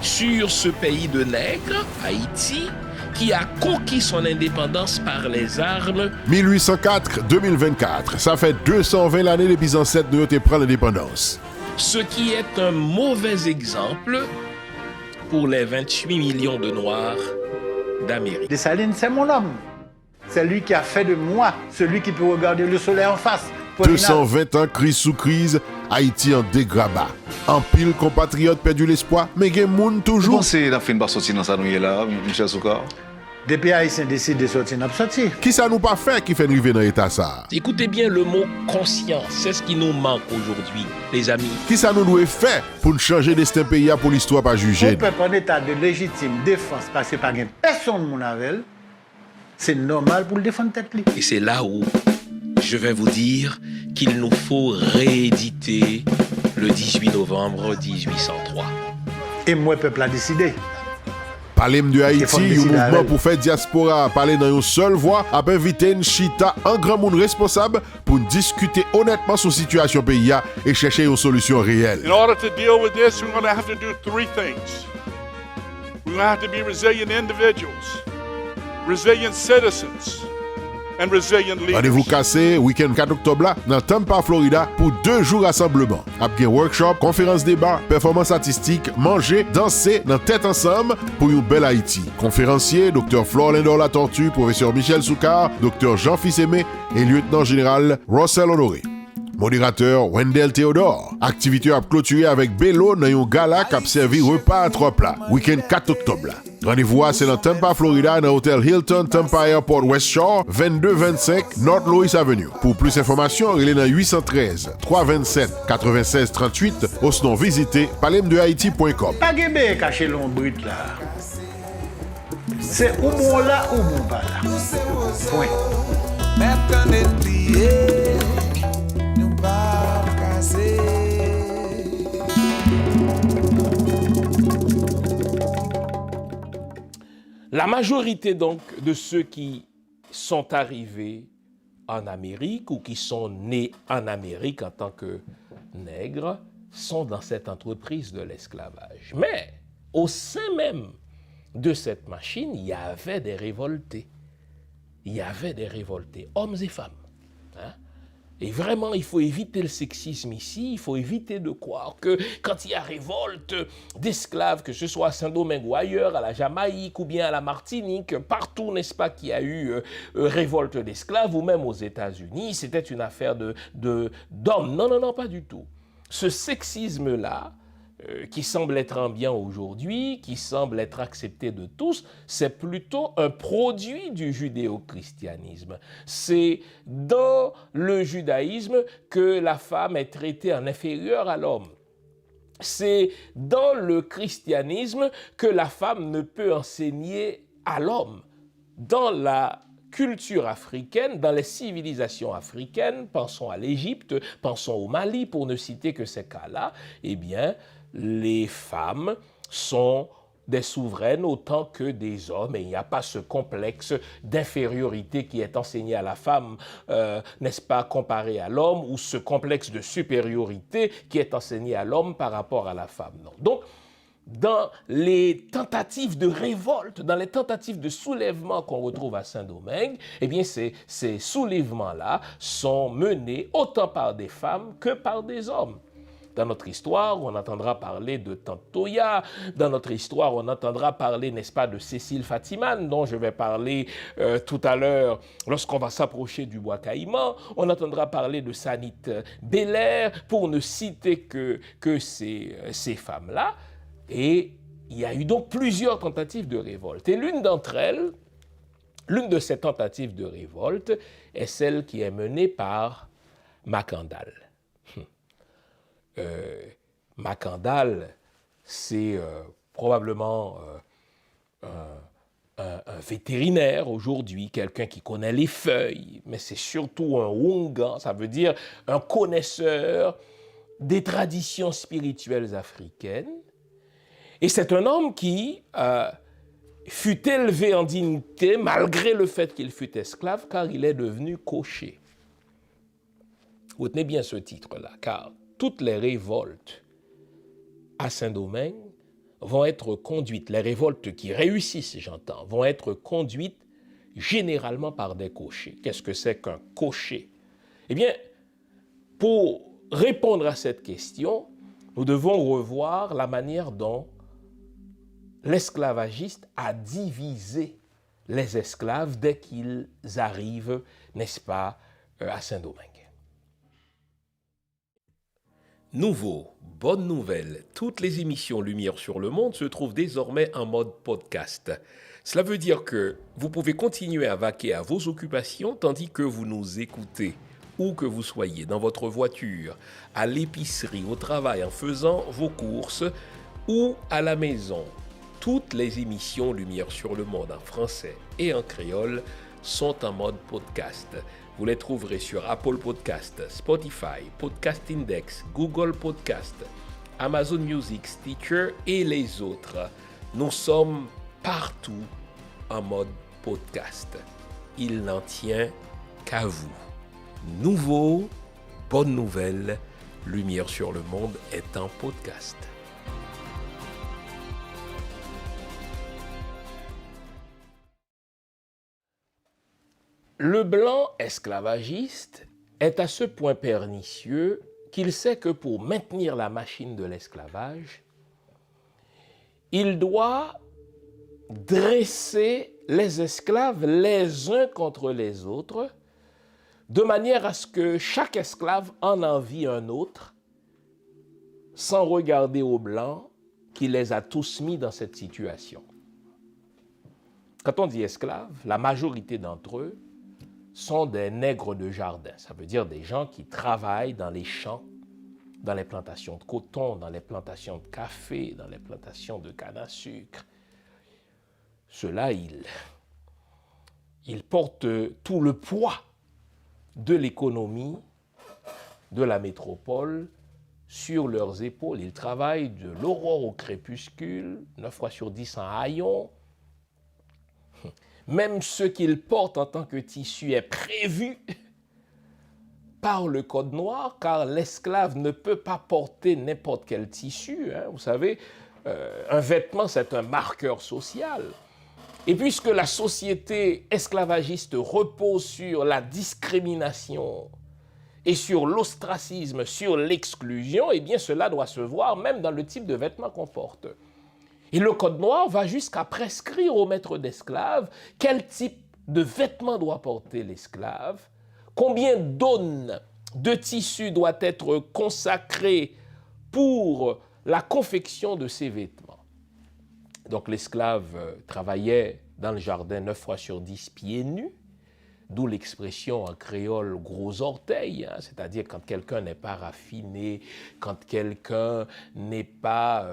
sur ce pays de nègres, Haïti, qui a conquis son indépendance par les armes. 1804-2024, ça fait 220 l'année depuis ancêtres nous ont pris l'indépendance. Ce qui est un mauvais exemple pour les 28 millions de Noirs d'Amérique. Dessalines, c'est mon homme. C'est lui qui a fait de moi celui qui peut regarder le soleil en face. 220 ans, crise sous crise, Haïti en dégrabat. En pile, compatriotes perdu l'espoir, mais il y a moun Vous toujours. pensez que la fin de sortir dans ça nous là, Michel Soukar? Depuis Haïtiens décident de sortir, n'a pas sorti. Qui ça nous pas fait qui fait arriver dans l'état ça? Écoutez bien le mot conscience, c'est ce qui nous manque aujourd'hui, les amis. Qui ça nous doit faire pour nous changer destin pays pour l'histoire pas On juger? peut prendre état de légitime défense parce que pas personne mon avec. C'est normal pour le défendre tête li. Et c'est là où je vais vous dire qu'il nous faut rééditer le 18 novembre 1803. Et moi peuple a décidé. Parler de Haïti, faut un décider mouvement avec. pour faire diaspora, parler dans une seule voix, a invité une chita en grand monde responsable pour discuter honnêtement sur la situation pays et chercher une solution réelle. In order to deal with this, we're going to have to do three things. We're going to have to be resilient individuals, resilient citizens, and resilient Rendez-vous leaders. cassé, week-end 4 octobre là, dans Tampa, Florida, pour 2 jours rassemblement. Après workshop, conférence débat, performance artistique, manger, danser, dans tête ensemble pour une belle Haïti. Conférencier, Dr. Flor Lindor La Tortue, professeur Michel Soukar, Dr. Jean Fils-Aimé et lieutenant général Russell Honoré. Modérateur Wendell Théodore. Activité à clôturer avec Bello dans un gala qui a servi repas à 3 plats. Week-end 4 octobre là. Rendez-vous c'est dans Tampa, Florida, dans l'hôtel Hilton Tampa Airport West Shore, 2225 North Louis Avenue. Pour plus d'informations, il est dans 813 327 96 38 ou sinon visitez palemdehaiti.com. Pas de caché l'ombre là. C'est ou bon là ou bon pas là. Point. La majorité donc de ceux qui sont arrivés en Amérique ou qui sont nés en Amérique en tant que nègres sont dans cette entreprise de l'esclavage. Mais au sein même de cette machine, il y avait des révoltés. Il y avait des révoltés, hommes et femmes. Hein? Et vraiment, il faut éviter le sexisme ici, il faut éviter de croire que quand il y a révolte d'esclaves, que ce soit à Saint-Domingue ou ailleurs, à la Jamaïque ou bien à la Martinique, partout, n'est-ce pas, qu'il y a eu révolte d'esclaves, ou même aux États-Unis, c'était une affaire d'hommes. Non, non, non, pas du tout. Ce sexisme-là, qui semble être ambiant aujourd'hui, qui semble être accepté de tous, c'est plutôt un produit du judéo-christianisme. C'est dans le judaïsme que la femme est traitée en inférieure à l'homme. C'est dans le christianisme que la femme ne peut enseigner à l'homme. Dans la culture africaine, dans les civilisations africaines, pensons à l'Égypte, pensons au Mali, pour ne citer que ces cas-là, eh bien, les femmes sont des souveraines autant que des hommes et il n'y a pas ce complexe d'infériorité qui est enseigné à la femme, n'est-ce pas, comparé à l'homme, ou ce complexe de supériorité qui est enseigné à l'homme par rapport à la femme. Non. Donc, dans les tentatives de révolte, dans les tentatives de soulèvement qu'on retrouve à Saint-Domingue, eh bien, ces soulèvements-là sont menés autant par des femmes que par des hommes. Dans notre histoire, on entendra parler de Tante Toya. Dans notre histoire, on entendra parler, n'est-ce pas, de Cécile Fatiman, dont je vais parler tout à l'heure lorsqu'on va s'approcher du bois Caïman. On entendra parler de Sanit Belair, pour ne citer que ces femmes-là. Et il y a eu donc plusieurs tentatives de révolte. Et l'une d'entre elles, l'une de ces tentatives de révolte, est celle qui est menée par Macandal. Macandal, c'est probablement un vétérinaire aujourd'hui, quelqu'un qui connaît les feuilles, mais c'est surtout un Wungan, ça veut dire un connaisseur des traditions spirituelles africaines. Et c'est un homme qui fut élevé en dignité malgré le fait qu'il fut esclave, car il est devenu cocher. Retenez bien ce titre-là, car toutes les révoltes à Saint-Domingue vont être conduites, les révoltes qui réussissent, j'entends, vont être conduites généralement par des cochers. Qu'est-ce que c'est qu'un cocher? Eh bien, pour répondre à cette question, nous devons revoir la manière dont l'esclavagiste a divisé les esclaves dès qu'ils arrivent, n'est-ce pas, à Saint-Domingue. Nouveau, bonne nouvelle, toutes les émissions Lumière sur le Monde se trouvent désormais en mode podcast. Cela veut dire que vous pouvez continuer à vaquer à vos occupations tandis que vous nous écoutez, où que vous soyez, dans votre voiture, à l'épicerie, au travail, en faisant vos courses ou à la maison. Toutes les émissions Lumière sur le Monde en français et en créole sont en mode podcast. Vous les trouverez sur Apple Podcast, Spotify, Podcast Index, Google Podcast, Amazon Music, Stitcher et les autres. Nous sommes partout en mode podcast. Il n'en tient qu'à vous. Nouveau, bonne nouvelle, Lumière sur le Monde est en podcast. Le blanc esclavagiste est à ce point pernicieux qu'il sait que pour maintenir la machine de l'esclavage, il doit dresser les esclaves les uns contre les autres, de manière à ce que chaque esclave en envie un autre, sans regarder au blanc qui les a tous mis dans cette situation. Quand on dit esclaves, la majorité d'entre eux sont des nègres de jardin. Ça veut dire des gens qui travaillent dans les champs, dans les plantations de coton, dans les plantations de café, dans les plantations de canne à sucre. Ceux-là, ils portent tout le poids de l'économie de la métropole sur leurs épaules. Ils travaillent de l'aurore au crépuscule, 9 fois sur 10 en haillons. Même ce qu'ils portent en tant que tissu est prévu par le code noir, car l'esclave ne peut pas porter n'importe quel tissu. Vous savez, un vêtement, c'est un marqueur social. Et puisque la société esclavagiste repose sur la discrimination et sur l'ostracisme, sur l'exclusion, eh bien cela doit se voir même dans le type de vêtements qu'on porte. Et le code noir va jusqu'à prescrire au maître d'esclaves quel type de vêtements doit porter l'esclave, combien d'aunes de tissu doit être consacré pour la confection de ces vêtements. Donc l'esclave travaillait dans le jardin 9 fois sur 10 pieds nus, d'où l'expression en créole gros orteils, c'est-à-dire quand quelqu'un n'est pas raffiné, quand quelqu'un n'est pas,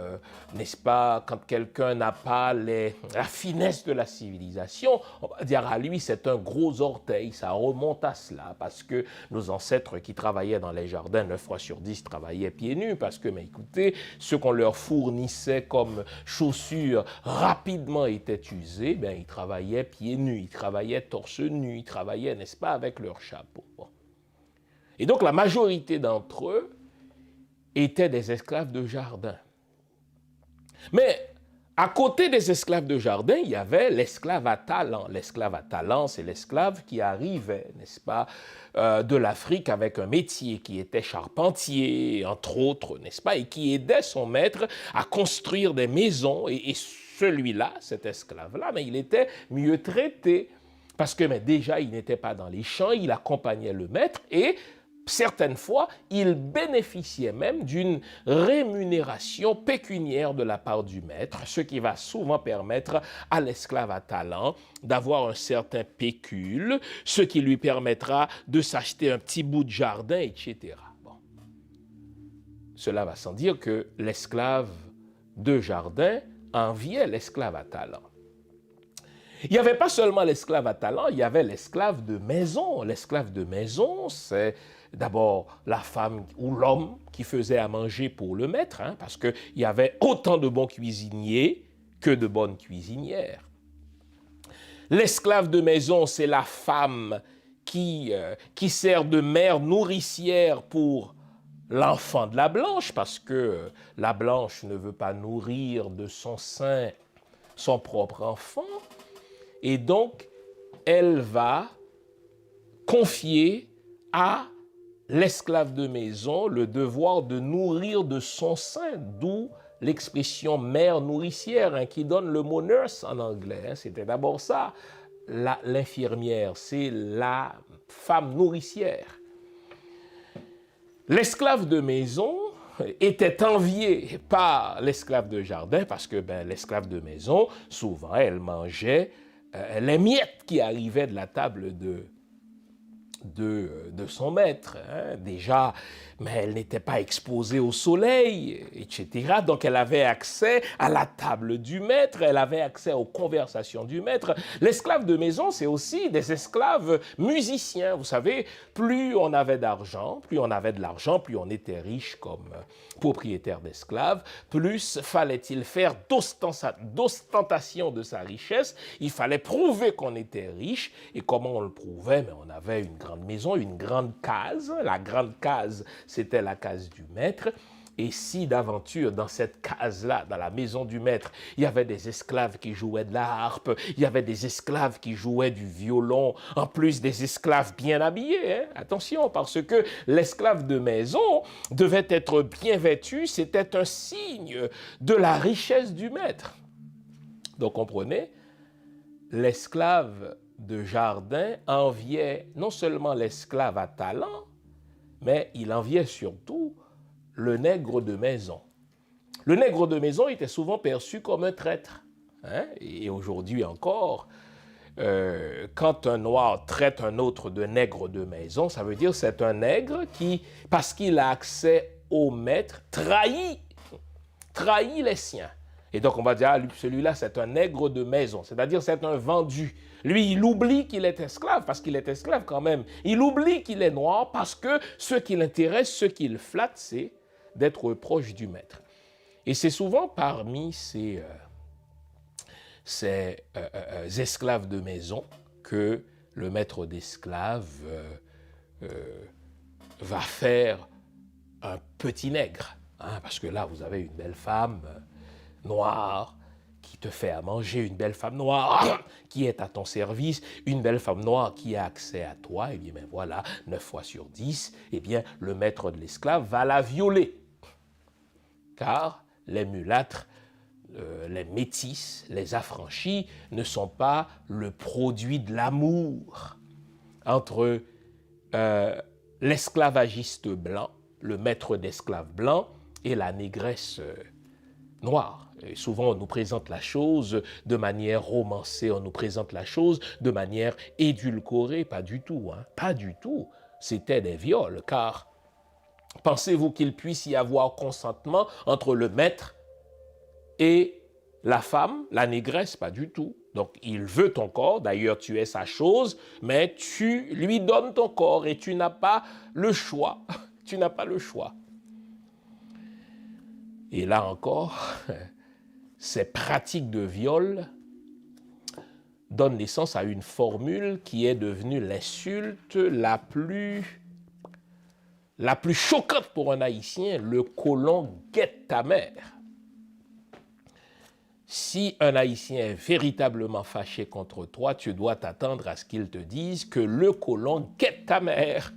n'est-ce pas, quand quelqu'un n'a pas la finesse de la civilisation, on va dire à lui c'est un gros orteil, ça remonte à cela, parce que nos ancêtres qui travaillaient dans les jardins 9 fois sur 10 travaillaient pieds nus, parce que, mais écoutez, ce qu'on leur fournissait comme chaussures rapidement étaient usées, ben, ils travaillaient pieds nus, ils travaillaient torse nu, ils travaillaient, n'est-ce pas, avec leur chapeau. Bon. Et donc la majorité d'entre eux étaient des esclaves de jardin. Mais à côté des esclaves de jardin, il y avait l'esclave à talent. L'esclave à talent, c'est l'esclave qui arrivait, n'est-ce pas, de l'Afrique avec un métier, qui était charpentier, entre autres, n'est-ce pas, et qui aidait son maître à construire des maisons. Et celui-là, cet esclave-là, mais il était mieux traité. Parce que mais déjà, il n'était pas dans les champs, il accompagnait le maître et certaines fois, il bénéficiait même d'une rémunération pécuniaire de la part du maître, ce qui va souvent permettre à l'esclave à talent d'avoir un certain pécule, ce qui lui permettra de s'acheter un petit bout de jardin, etc. Bon. Cela va sans dire que l'esclave de jardin enviait l'esclave à talent. Il n'y avait pas seulement l'esclave à talent, il y avait l'esclave de maison. L'esclave de maison, c'est d'abord la femme ou l'homme qui faisait à manger pour le maître, parce qu'il y avait autant de bons cuisiniers que de bonnes cuisinières. L'esclave de maison, c'est la femme qui sert de mère nourricière pour l'enfant de la blanche, parce que la blanche ne veut pas nourrir de son sein son propre enfant, et donc elle va confier à l'esclave de maison le devoir de nourrir de son sein, d'où l'expression mère nourricière, hein, qui donne le mot nurse en anglais. Hein. C'était d'abord ça, l'infirmière, c'est la femme nourricière. L'esclave de maison était enviée par l'esclave de jardin parce que l'esclave de maison, souvent, elle mangeait les miettes qui arrivaient de la table de son maître. Hein. Déjà, mais elle n'était pas exposée au soleil, etc. Donc, elle avait accès à la table du maître, elle avait accès aux conversations du maître. L'esclave de maison, c'est aussi des esclaves musiciens. Vous savez, plus on avait d'argent, plus on avait de l'argent, plus on était riche comme propriétaire d'esclaves, plus fallait-il faire d'ostentation de sa richesse. Il fallait prouver qu'on était riche. Et comment on le prouvait? Mais on avait une grande maison, une grande case. La grande case, c'était la case du maître. Et si d'aventure, dans cette case-là, dans la maison du maître, il y avait des esclaves qui jouaient de la harpe, il y avait des esclaves qui jouaient du violon, en plus des esclaves bien habillés. Hein? Attention, parce que l'esclave de maison devait être bien vêtu, c'était un signe de la richesse du maître. Donc, comprenez, l'esclave de jardin enviait non seulement l'esclave à talent, mais il enviait surtout le nègre de maison. Le nègre de maison était souvent perçu comme un traître. Hein? Et aujourd'hui encore, quand un noir traite un autre de nègre de maison, ça veut dire que c'est un nègre qui, parce qu'il a accès au maître, trahit les siens. Et donc on va dire, celui-là c'est un nègre de maison, c'est-à-dire c'est un vendu. Lui, il oublie qu'il est esclave, parce qu'il est esclave quand même. Il oublie qu'il est noir, parce que ce qui l'intéresse, ce qui le flatte, c'est d'être proche du maître. Et c'est souvent parmi ces esclaves de maison que le maître d'esclaves va faire un petit nègre. Hein, parce que là, vous avez une belle femme noire qui te fait à manger, une belle femme noire qui est à ton service, une belle femme noire qui a accès à toi. Et bien, voilà, 9 fois sur 10, eh bien, le maître de l'esclave va la violer. Car les mulâtres, les métis, les affranchis ne sont pas le produit de l'amour entre l'esclavagiste blanc, le maître d'esclaves blanc, et la négresse noire. Et souvent, on nous présente la chose de manière romancée, on nous présente la chose de manière édulcorée. Pas du tout, hein? Pas du tout. C'était des viols, car pensez-vous qu'il puisse y avoir consentement entre le maître et la femme, la négresse? Pas du tout. Donc, il veut ton corps, d'ailleurs tu es sa chose, mais tu lui donnes ton corps et tu n'as pas le choix. Tu n'as pas le choix. Et là encore, ces pratiques de viol donnent naissance à une formule qui est devenue l'insulte la plus choquante pour un Haïtien, le colon guette ta mère. Si un Haïtien est véritablement fâché contre toi, tu dois t'attendre à ce qu'il te dise que le colon guette ta mère.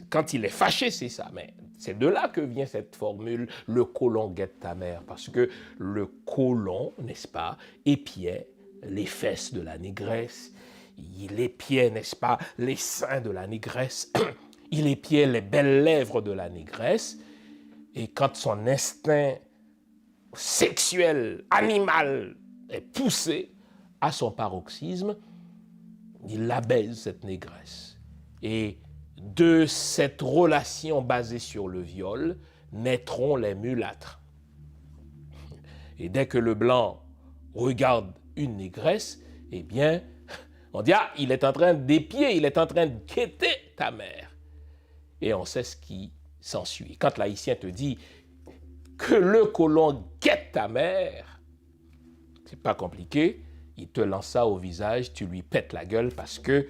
Quand il est fâché, c'est ça. Mais c'est de là que vient cette formule, le colon guette ta mère. Parce que le colon, n'est-ce pas, épiait les fesses de la négresse. Il épiait, n'est-ce pas, les seins de la négresse. Il épiait les belles lèvres de la négresse. Et quand son instinct sexuel, animal, est poussé à son paroxysme, il la baise, cette négresse. Et de cette relation basée sur le viol naîtront les mulâtres. Et dès que le blanc regarde une négresse, eh bien, on dit, ah, il est en train d'épier, il est en train de guetter ta mère. Et on sait ce qui s'ensuit. Quand l'haïtien te dit que le colon guette ta mère, c'est pas compliqué, il te lance ça au visage, tu lui pètes la gueule parce que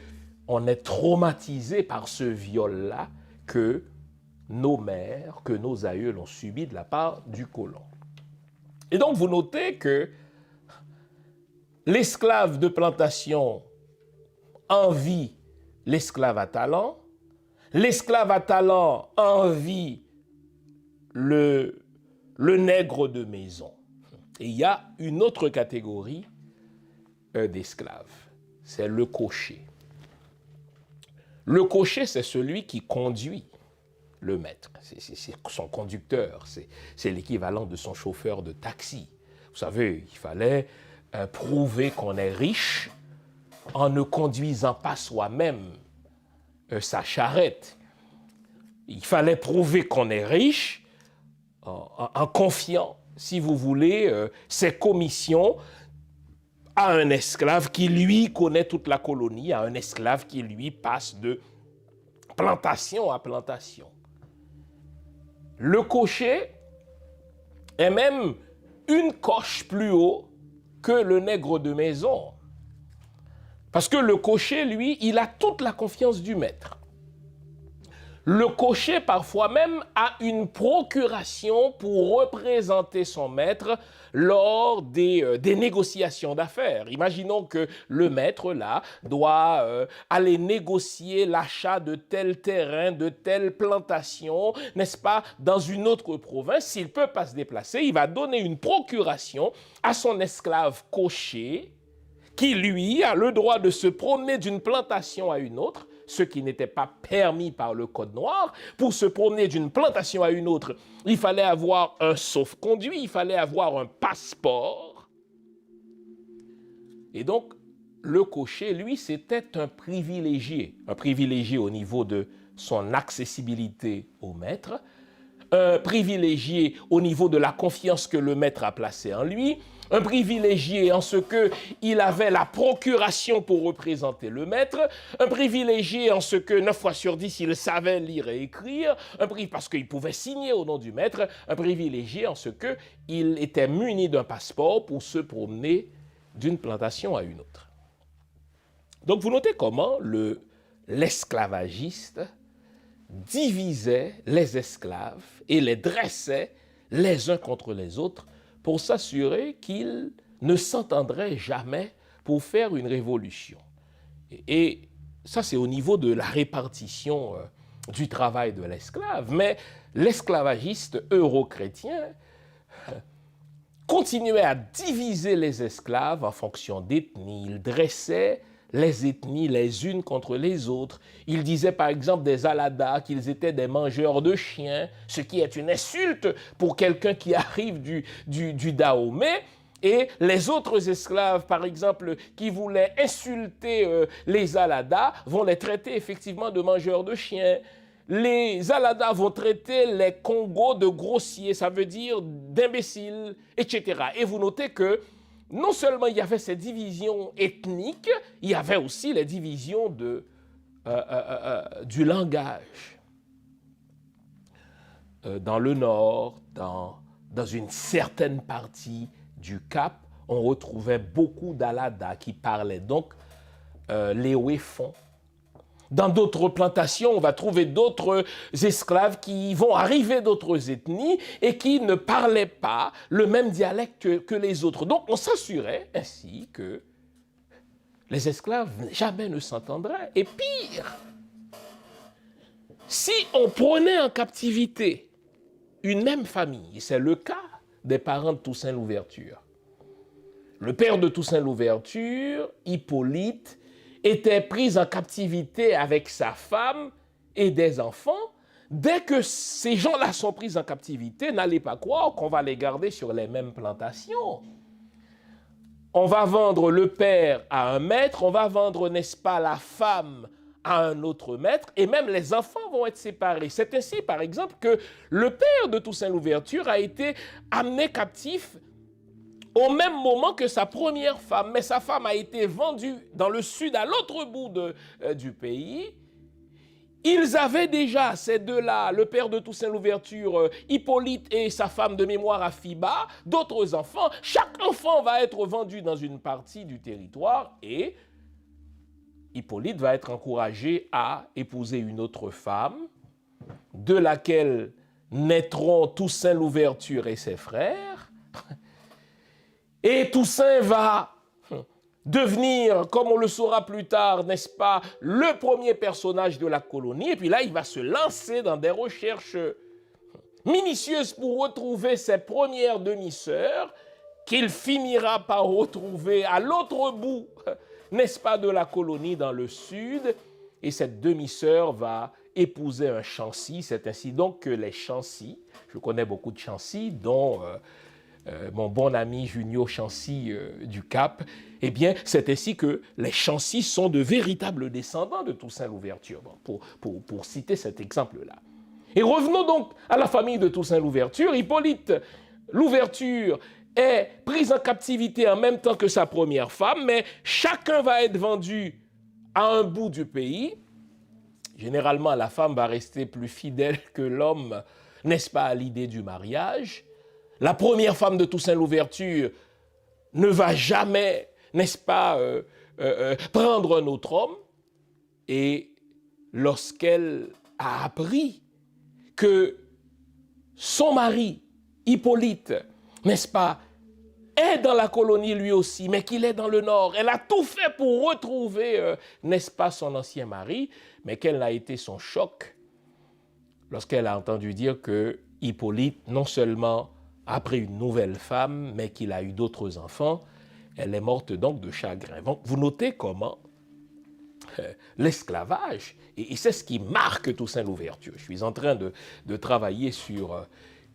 on est traumatisé par ce viol-là que nos mères, que nos aïeuls ont subies de la part du colon. Et donc vous notez que l'esclave de plantation envie l'esclave à talent envie le nègre de maison. Et il y a une autre catégorie d'esclaves, c'est le cocher. Le cocher, c'est celui qui conduit le maître, c'est son conducteur, c'est l'équivalent de son chauffeur de taxi. Vous savez, il fallait prouver qu'on est riche en ne conduisant pas soi-même sa charrette. Il fallait prouver qu'on est riche en confiant, si vous voulez, ses commissions à un esclave qui, lui, connaît toute la colonie, à un esclave qui, lui, passe de plantation à plantation. Le cocher est même une coche plus haut que le nègre de maison. Parce que le cocher, lui, il a toute la confiance du maître. Le cocher, parfois même, a une procuration pour représenter son maître lors des négociations d'affaires. Imaginons que le maître, là, doit aller négocier l'achat de tel terrain, de telle plantation, n'est-ce pas, dans une autre province. S'il ne peut pas se déplacer, il va donner une procuration à son esclave cocher, qui, lui, a le droit de se promener d'une plantation à une autre, ce qui n'était pas permis par le Code noir. Pour se promener d'une plantation à une autre, il fallait avoir un sauf-conduit, il fallait avoir un passeport. Et donc, le cocher, lui, c'était un privilégié au niveau de son accessibilité au maître, un privilégié au niveau de la confiance que le maître a placée en lui, un privilégié en ce qu'il avait la procuration pour représenter le maître, un privilégié en ce que 9 fois sur 10, il savait lire et écrire, parce qu'il pouvait signer au nom du maître, un privilégié en ce qu'il était muni d'un passeport pour se promener d'une plantation à une autre. Donc vous notez comment l'esclavagiste divisait les esclaves et les dressait les uns contre les autres pour s'assurer qu'ils ne s'entendraient jamais pour faire une révolution. Et ça, c'est au niveau de la répartition du travail de l'esclave. Mais l'esclavagiste euro-chrétien continuait à diviser les esclaves en fonction d'ethnie. Il dressait les ethnies les unes contre les autres. Il disait par exemple des Aladas qu'ils étaient des mangeurs de chiens, ce qui est une insulte pour quelqu'un qui arrive du Dahomey. Et les autres esclaves, par exemple, qui voulaient insulter les Aladas, vont les traiter effectivement de mangeurs de chiens. Les Aladas vont traiter les Congos de grossiers, ça veut dire d'imbéciles, etc. Et vous notez que non seulement il y avait ces divisions ethniques, il y avait aussi les divisions du langage. Dans le Nord, dans une certaine partie du Cap, on retrouvait beaucoup d'Aladas qui parlaient donc les Wéfons. Dans d'autres plantations, on va trouver d'autres esclaves qui vont arriver d'autres ethnies et qui ne parlaient pas le même dialecte que les autres. Donc, on s'assurait ainsi que les esclaves jamais ne s'entendraient. Et pire, si on prenait en captivité une même famille, et c'est le cas des parents de Toussaint Louverture. Le père de Toussaint Louverture, Hippolyte, était pris en captivité avec sa femme et des enfants. Dès que ces gens-là sont pris en captivité, n'allez pas croire qu'on va les garder sur les mêmes plantations. On va vendre le père à un maître, on va vendre, n'est-ce pas, la femme à un autre maître, et même les enfants vont être séparés. C'est ainsi, par exemple, que le père de Toussaint Louverture a été amené captif au même moment que sa première femme. Mais sa femme a été vendue dans le sud, à l'autre bout du pays. Ils avaient déjà, ces deux-là, le père de Toussaint Louverture, Hippolyte et sa femme de mémoire Afiba, d'autres enfants. Chaque enfant va être vendu dans une partie du territoire et Hippolyte va être encouragé à épouser une autre femme de laquelle naîtront Toussaint Louverture et ses frères. Et Toussaint va devenir, comme on le saura plus tard, n'est-ce pas, le premier personnage de la colonie. Et puis là, il va se lancer dans des recherches minutieuses pour retrouver ses premières demi-sœurs, qu'il finira par retrouver à l'autre bout, n'est-ce pas, de la colonie dans le sud. Et cette demi-sœur va épouser un Chancy. C'est ainsi donc que les Chancy, je connais beaucoup de Chancy, dont mon bon ami Junio Chancy du Cap, eh bien, c'est ainsi que les Chancy sont de véritables descendants de Toussaint Louverture, bon, pour citer cet exemple-là. Et revenons donc à la famille de Toussaint Louverture. Hippolyte Louverture est prise en captivité en même temps que sa première femme, mais chacun va être vendu à un bout du pays. Généralement, la femme va rester plus fidèle que l'homme, n'est-ce pas, à l'idée du mariage. La première femme de Toussaint Louverture ne va jamais, n'est-ce pas, prendre un autre homme. Et lorsqu'elle a appris que son mari, Hippolyte, n'est-ce pas, est dans la colonie lui aussi, mais qu'il est dans le nord, elle a tout fait pour retrouver, n'est-ce pas, son ancien mari, mais quel a été son choc lorsqu'elle a entendu dire que Hippolyte, non seulement a pris une nouvelle femme, mais qu'il a eu d'autres enfants. Elle est morte donc de chagrin. Donc, vous notez comment l'esclavage, et c'est ce qui marque Toussaint Louverture. Je suis en train de travailler sur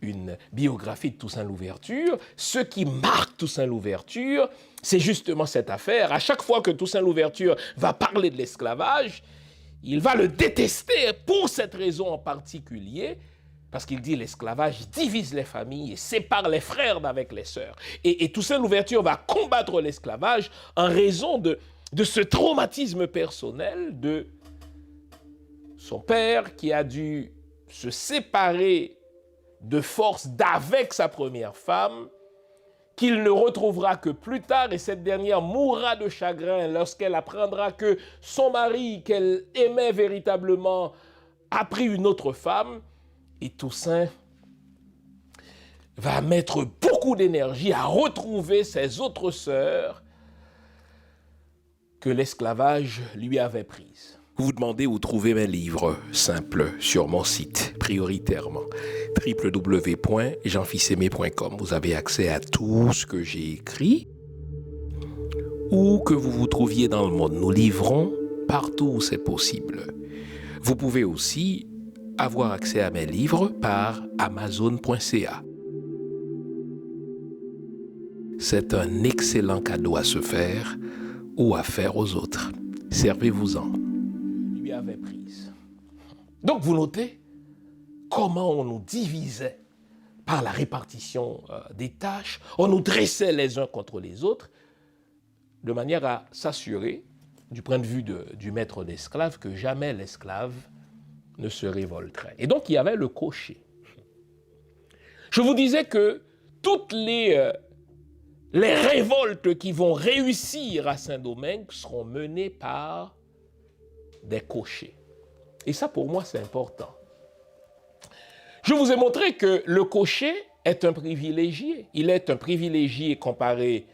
une biographie de Toussaint Louverture. Ce qui marque Toussaint Louverture, c'est justement cette affaire. À chaque fois que Toussaint Louverture va parler de l'esclavage, il va le détester pour cette raison en particulier, parce qu'il dit l'esclavage divise les familles et sépare les frères d'avec les sœurs. Et Toussaint Louverture va combattre l'esclavage en raison de ce traumatisme personnel de son père qui a dû se séparer de force d'avec sa première femme, qu'il ne retrouvera que plus tard, et cette dernière mourra de chagrin lorsqu'elle apprendra que son mari, qu'elle aimait véritablement, a pris une autre femme. Et Toussaint va mettre beaucoup d'énergie à retrouver ses autres sœurs que l'esclavage lui avait prises. Vous vous demandez où trouver mes livres simples sur mon site, prioritairement, www.jeanfils-aimé.com. Vous avez accès à tout ce que j'ai écrit. Où que vous vous trouviez dans le monde, nous livrons partout où c'est possible. Vous pouvez aussi avoir accès à mes livres par Amazon.ca. C'est un excellent cadeau à se faire ou à faire aux autres. Servez-vous-en. Lui avait prise. Donc vous notez comment on nous divisait par la répartition des tâches, on nous dressait les uns contre les autres, de manière à s'assurer, du point de vue du maître d'esclaves, que jamais l'esclave ne se révolterait. Et donc, il y avait le cocher. Je vous disais que toutes les révoltes qui vont réussir à Saint-Domingue seront menées par des cochers. Et ça, pour moi, c'est important. Je vous ai montré que le cocher est un privilégié. Il est un privilégié comparé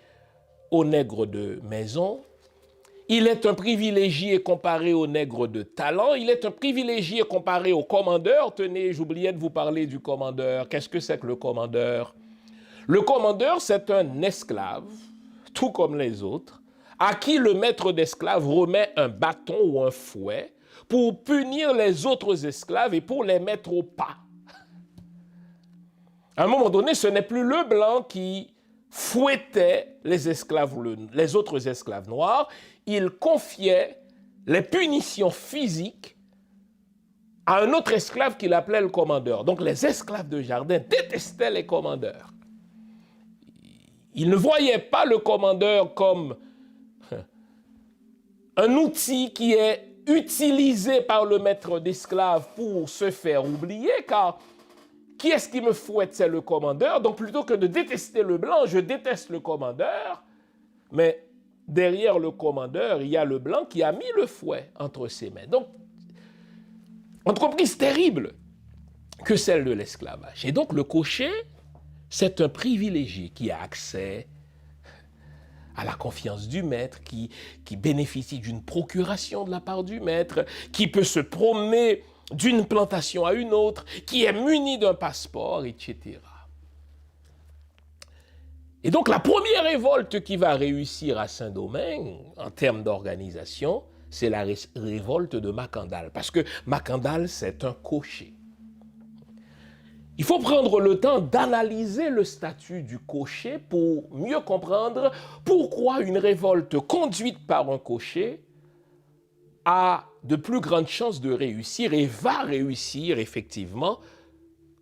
aux nègres de maison. Il est un privilégié comparé aux nègres de talent. Il est un privilégié comparé au commandeur. Tenez, j'oubliais de vous parler du commandeur. Qu'est-ce que c'est que le commandeur? Le commandeur, c'est un esclave, tout comme les autres, à qui le maître d'esclaves remet un bâton ou un fouet pour punir les autres esclaves et pour les mettre au pas. À un moment donné, ce n'est plus le blanc qui fouettait les autres esclaves noirs. Il confiait les punitions physiques à un autre esclave qu'il appelait le commandeur. Donc les esclaves de jardin détestaient les commandeurs. Ils ne voyaient pas le commandeur comme un outil qui est utilisé par le maître d'esclaves pour se faire oublier, car qui est-ce qui me fouette? C'est le commandeur. Donc plutôt que de détester le blanc, je déteste le commandeur. Mais derrière le commandeur, il y a le blanc qui a mis le fouet entre ses mains. Donc, entreprise terrible. que celle de l'esclavage. Et donc le cocher, c'est un privilégié qui a accès à la confiance du maître, qui bénéficie d'une procuration de la part du maître, qui peut se promener d'une plantation à une autre, qui est muni d'un passeport, etc. Et donc la première révolte qui va réussir à Saint-Domingue, en termes d'organisation, c'est la révolte de Macandal, parce que Macandal, c'est un cocher. Il faut prendre le temps d'analyser le statut du cocher pour mieux comprendre pourquoi une révolte conduite par un cocher a de plus grandes chances de réussir et va réussir effectivement,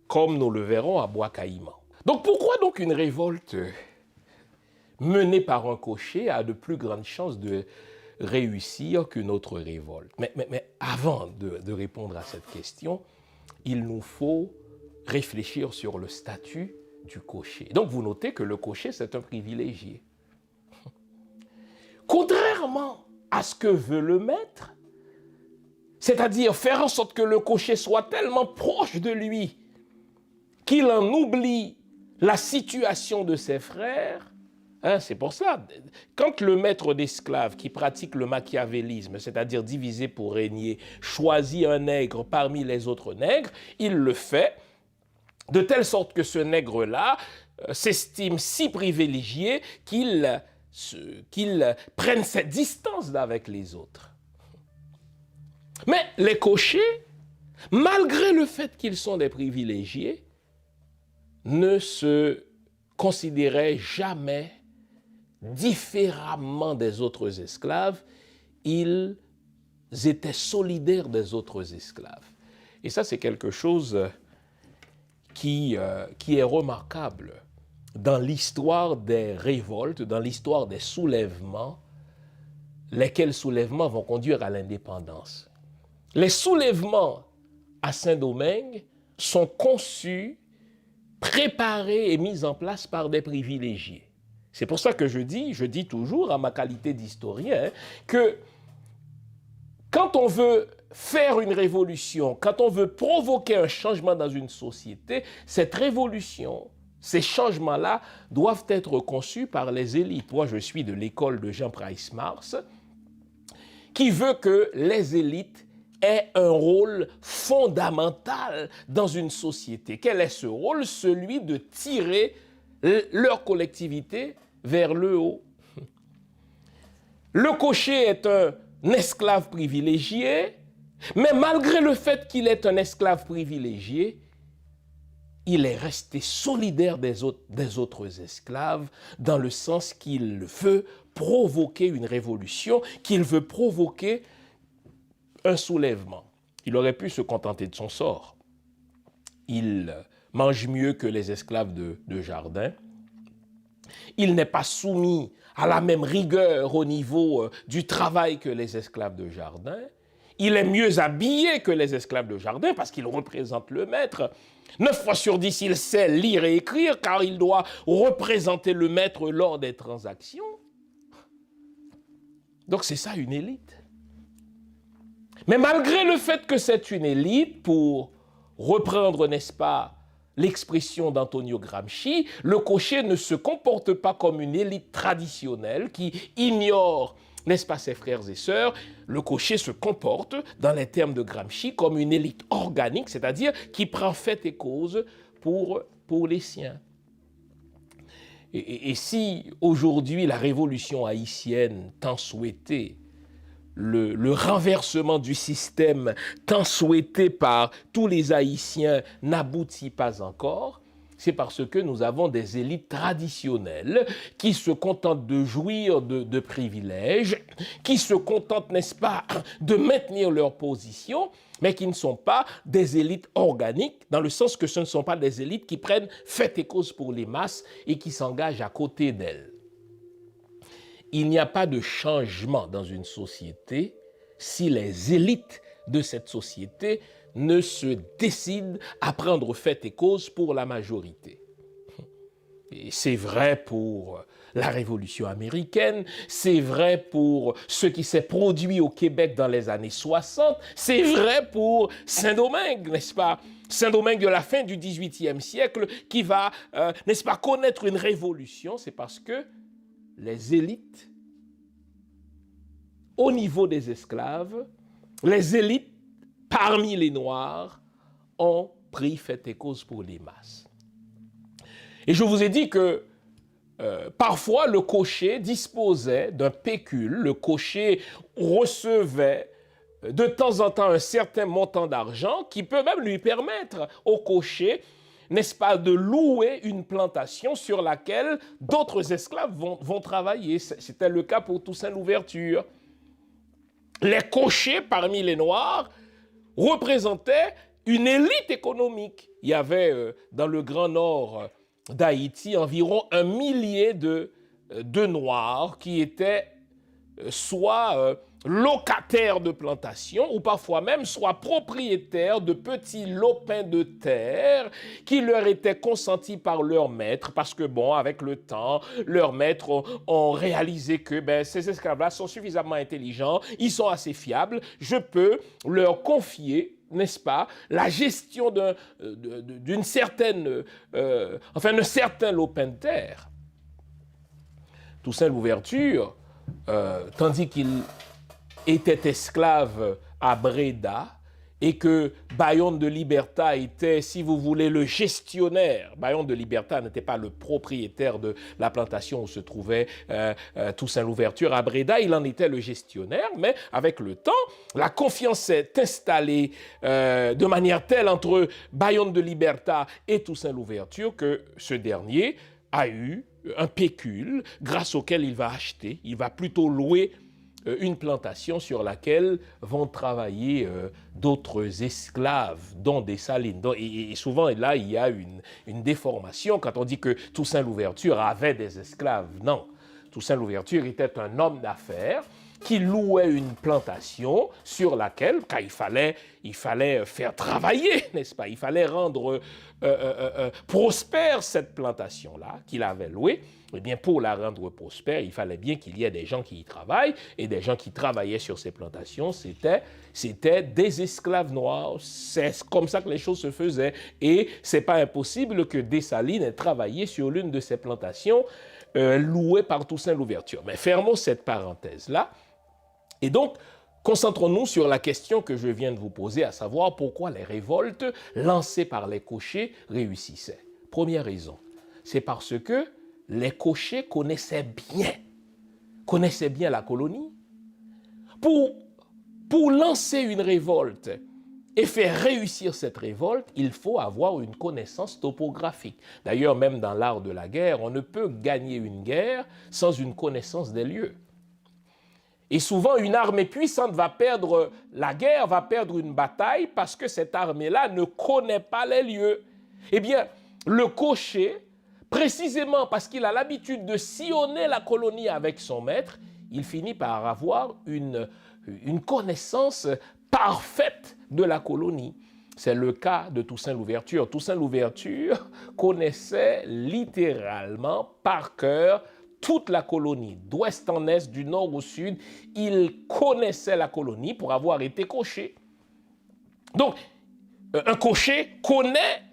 comme nous le verrons à Bois-Caïman. Donc pourquoi donc une révolte menée par un cocher a de plus grandes chances de réussir qu'une autre révolte? Mais avant de répondre à cette question, il nous faut réfléchir sur le statut du cocher. Donc vous notez que le cocher, c'est un privilégié. Contrairement à ce que veut le maître, c'est-à-dire faire en sorte que le cocher soit tellement proche de lui qu'il en oublie la situation de ses frères. C'est pour ça, quand le maître d'esclaves qui pratique le machiavélisme, c'est-à-dire diviser pour régner, choisit un nègre parmi les autres nègres, il le fait de telle sorte que ce nègre-là s'estime si privilégié qu'il prenne cette distance avec les autres. Mais les cochers, malgré le fait qu'ils sont des privilégiés, ne se considéraient jamais différemment des autres esclaves. Ils étaient solidaires des autres esclaves. Et ça, c'est quelque chose qui est remarquable dans l'histoire des révoltes, dans l'histoire des soulèvements, lesquels soulèvements vont conduire à l'indépendance. Les soulèvements à Saint-Domingue sont conçus, préparés et mis en place par des privilégiés. C'est pour ça que je dis toujours, en ma qualité d'historien, que quand on veut faire une révolution, quand on veut provoquer un changement dans une société, cette révolution, ces changements-là doivent être conçus par les élites. Moi, je suis de l'école de Jean Price-Mars, qui veut que les élites aient un rôle fondamental dans une société. Quel est ce rôle? Celui de tirer leur collectivité vers le haut. Le cocher est un esclave privilégié, mais malgré le fait qu'il est un esclave privilégié, il est resté solidaire des autres esclaves dans le sens qu'il veut provoquer une révolution, qu'il veut provoquer un soulèvement. Il aurait pu se contenter de son sort. Il mange mieux que les esclaves de Jardin. Il n'est pas soumis à la même rigueur au niveau du travail que les esclaves de Jardin. Il est mieux habillé que les esclaves de Jardin parce qu'il représente le maître. 9 fois sur 10, il sait lire et écrire car il doit représenter le maître lors des transactions. Donc c'est ça une élite. Mais malgré le fait que c'est une élite, pour reprendre, n'est-ce pas, l'expression d'Antonio Gramsci, le cocher ne se comporte pas comme une élite traditionnelle qui ignore, n'est-ce pas, ses frères et sœurs. Le cocher se comporte, dans les termes de Gramsci, comme une élite organique, c'est-à-dire qui prend fait et cause pour les siens. Et si aujourd'hui la révolution haïtienne tant souhaitée, le renversement du système tant souhaité par tous les Haïtiens n'aboutit pas encore, c'est parce que nous avons des élites traditionnelles qui se contentent de jouir de privilèges, qui se contentent, n'est-ce pas, de maintenir leur position, mais qui ne sont pas des élites organiques, dans le sens que ce ne sont pas des élites qui prennent fait et cause pour les masses et qui s'engagent à côté d'elles. Il n'y a pas de changement dans une société si les élites de cette société ne se décident à prendre fait et cause pour la majorité. Et c'est vrai pour la Révolution américaine, c'est vrai pour ce qui s'est produit au Québec dans les années 60, c'est vrai pour Saint-Domingue, n'est-ce pas? Saint-Domingue de la fin du XVIIIe siècle qui va, n'est-ce pas, connaître une révolution, c'est parce que les élites, au niveau des esclaves, les élites parmi les Noirs ont pris fait et cause pour les masses. Et je vous ai dit que parfois le cocher disposait d'un pécule, le cocher recevait de temps en temps un certain montant d'argent qui peut même lui permettre au cocher, n'est-ce pas, de louer une plantation sur laquelle d'autres esclaves vont travailler. C'était le cas pour Toussaint Louverture. Les cochers parmi les Noirs représentaient une élite économique. Il y avait dans le Grand Nord d'Haïti environ 1 millier de Noirs qui étaient soit locataires de plantations ou parfois même soit propriétaires de petits lopins de terre qui leur étaient consentis par leur maître parce que bon, avec le temps, leurs maîtres ont réalisé que ces esclaves-là sont suffisamment intelligents, ils sont assez fiables, je peux leur confier, n'est-ce pas, la gestion d'un certain lopin de terre. Toussaint Louverture, tandis qu'il était esclave à Breda et que Bayon de Liberta était, si vous voulez, le gestionnaire. Bayon de Liberta n'était pas le propriétaire de la plantation où se trouvait Toussaint Louverture à Breda, il en était le gestionnaire, mais avec le temps, la confiance s'est installée de manière telle entre Bayon de Liberta et Toussaint Louverture que ce dernier a eu un pécule grâce auquel il va acheter, il va plutôt louer une plantation sur laquelle vont travailler d'autres esclaves, dont des salines. Et souvent, là, il y a une déformation quand on dit que Toussaint Louverture avait des esclaves. Non, Toussaint Louverture était un homme d'affaires qui louait une plantation sur laquelle, car il fallait faire travailler, n'est-ce pas? Il fallait rendre prospère cette plantation-là qu'il avait louée. Eh bien, pour la rendre prospère, il fallait bien qu'il y ait des gens qui y travaillent, et des gens qui travaillaient sur ces plantations, c'était des esclaves noirs. C'est comme ça que les choses se faisaient. Et c'est pas impossible que Dessalines ait travaillé sur l'une de ces plantations louées par Toussaint Louverture. Mais fermons cette parenthèse-là. Et donc, concentrons-nous sur la question que je viens de vous poser, à savoir pourquoi les révoltes lancées par les cochers réussissaient. Première raison, c'est parce que les cochers connaissaient bien la colonie. Pour lancer une révolte et faire réussir cette révolte, il faut avoir une connaissance topographique. D'ailleurs, même dans l'art de la guerre, on ne peut gagner une guerre sans une connaissance des lieux. Et souvent, une armée puissante va perdre la guerre, va perdre une bataille parce que cette armée-là ne connaît pas les lieux. Eh bien, le cocher, précisément parce qu'il a l'habitude de sillonner la colonie avec son maître, il finit par avoir une connaissance parfaite de la colonie. C'est le cas de Toussaint Louverture. Toussaint Louverture connaissait littéralement par cœur toute la colonie, d'ouest en est, du nord au sud. Il connaissait la colonie pour avoir été cocher. Donc, un cocher connaît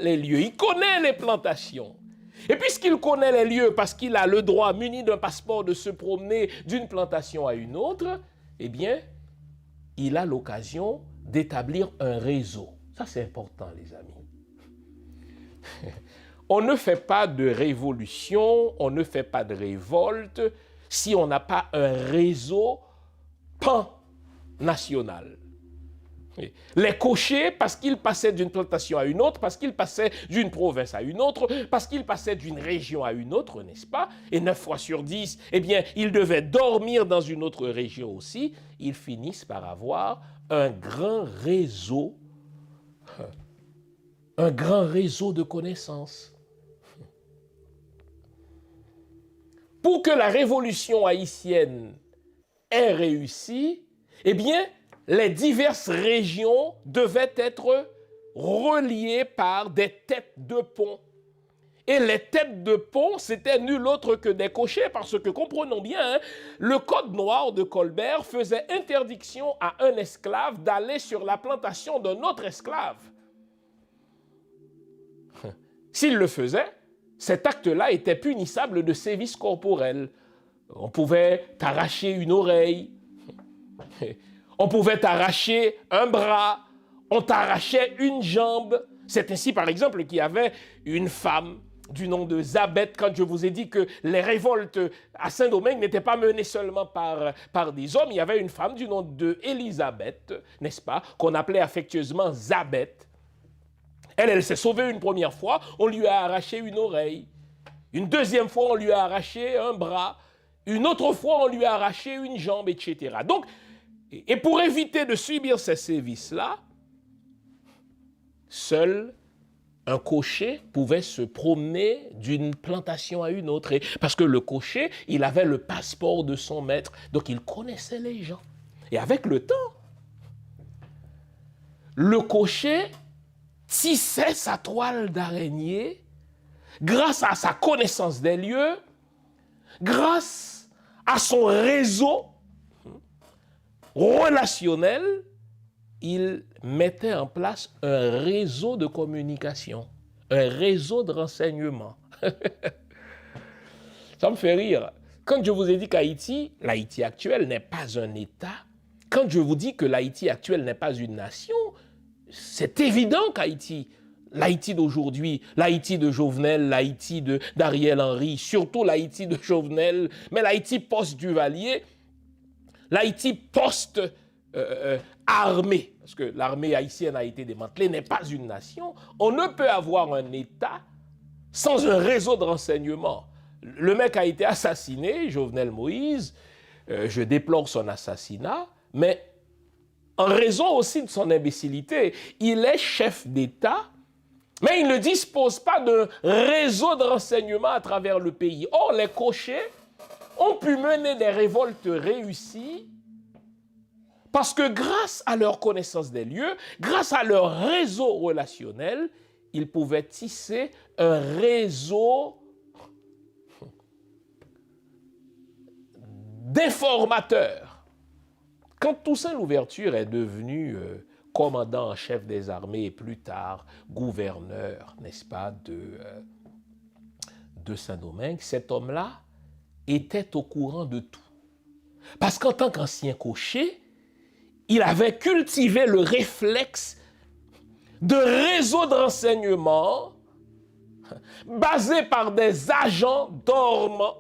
les lieux, il connaît les plantations. Et puisqu'il connaît les lieux parce qu'il a le droit, muni d'un passeport, de se promener d'une plantation à une autre, eh bien, il a l'occasion d'établir un réseau. Ça, c'est important, les amis. On ne fait pas de révolution, on ne fait pas de révolte si on n'a pas un réseau pan-national. Les cochers, parce qu'ils passaient d'une plantation à une autre, parce qu'ils passaient d'une province à une autre, parce qu'ils passaient d'une région à une autre, n'est-ce pas? Et 9 fois sur 10, eh bien, ils devaient dormir dans une autre région aussi. Ils finissent par avoir un grand réseau de connaissances. Pour que la révolution haïtienne ait réussi, eh bien, les diverses régions devaient être reliées par des têtes de pont. Et les têtes de pont, c'était nul autre que des cochers, parce que, comprenons bien, hein, le code noir de Colbert faisait interdiction à un esclave d'aller sur la plantation d'un autre esclave. S'il le faisait, cet acte-là était punissable de sévices corporels. On pouvait t'arracher une oreille, on pouvait t'arracher un bras, on t'arrachait une jambe. C'est ainsi, par exemple, qu'il y avait une femme du nom de Zabeth, quand je vous ai dit que les révoltes à Saint-Domingue n'étaient pas menées seulement par des hommes. Il y avait une femme du nom d'Élisabeth, n'est-ce pas, qu'on appelait affectueusement Zabeth. Elle s'est sauvée une première fois, on lui a arraché une oreille. Une deuxième fois, on lui a arraché un bras. Une autre fois, on lui a arraché une jambe, etc. Donc, et pour éviter de subir ces sévices-là, seul un cocher pouvait se promener d'une plantation à une autre. Parce que le cocher, il avait le passeport de son maître, donc il connaissait les gens. Et avec le temps, le cocher tissait sa toile d'araignée grâce à sa connaissance des lieux, grâce à son réseau relationnel. Il mettait en place un réseau de communication, un réseau de renseignement. Ça me fait rire. Quand je vous ai dit qu'Haïti, l'Haïti actuelle n'est pas un État, quand je vous dis que l'Haïti actuelle n'est pas une nation, c'est évident qu'Haïti, l'Haïti d'aujourd'hui, l'Haïti de Jovenel, l'Haïti d'Ariel Henry, surtout l'Haïti de Jovenel, mais l'Haïti post-Duvalier, l'Haïti post-armée, parce que l'armée haïtienne a été démantelée, n'est pas une nation. On ne peut avoir un État sans un réseau de renseignement. Le mec a été assassiné, Jovenel Moïse, je déplore son assassinat, mais en raison aussi de son imbécilité, il est chef d'État, mais il ne dispose pas d'un réseau de renseignement à travers le pays. Or, les cochers ont pu mener des révoltes réussies parce que grâce à leur connaissance des lieux, grâce à leur réseau relationnel, ils pouvaient tisser un réseau d'informateurs. Quand Toussaint Louverture est devenu commandant en chef des armées et plus tard gouverneur, n'est-ce pas, de Saint-Domingue, cet homme-là était au courant de tout. Parce qu'en tant qu'ancien cocher, il avait cultivé le réflexe de réseau de renseignement basé par des agents dormants,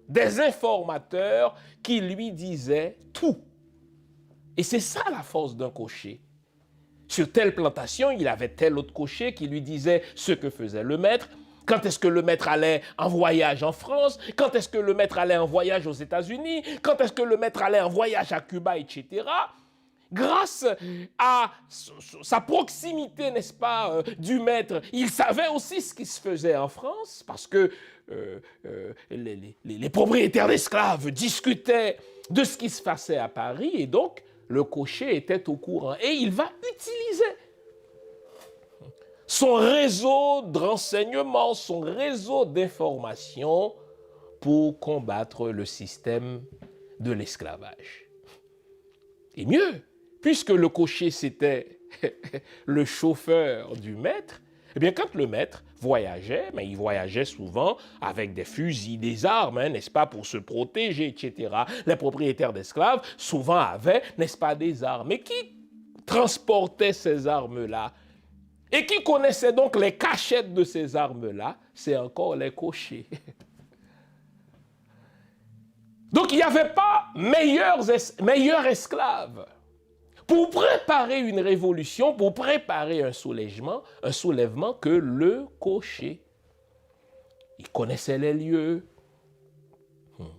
des informateurs qui lui disaient tout. Et c'est ça la force d'un cocher. Sur telle plantation, il avait tel autre cocher qui lui disait ce que faisait le maître, quand est-ce que le maître allait en voyage en France, quand est-ce que le maître allait en voyage aux États-Unis, quand est-ce que le maître allait en voyage à Cuba, etc. Grâce à sa proximité, n'est-ce pas, du maître, il savait aussi ce qui se faisait en France, parce que les propriétaires d'esclaves discutaient de ce qui se passait à Paris, et donc le cocher était au courant. Et il va utiliser son réseau de renseignement, son réseau d'information pour combattre le système de l'esclavage. Et mieux, puisque le cocher, c'était le chauffeur du maître, eh bien, quand le maître voyageait, mais il voyageait souvent avec des fusils, des armes, n'est-ce pas, pour se protéger, etc. Les propriétaires d'esclaves, souvent avaient, n'est-ce pas, des armes. Et qui transportait ces armes-là? Et qui connaissait donc les cachettes de ces armes-là? C'est encore les cochers. Donc, il n'y avait pas meilleur esclave pour préparer une révolution, pour préparer un soulèvement que le cocher. Il connaissait les lieux,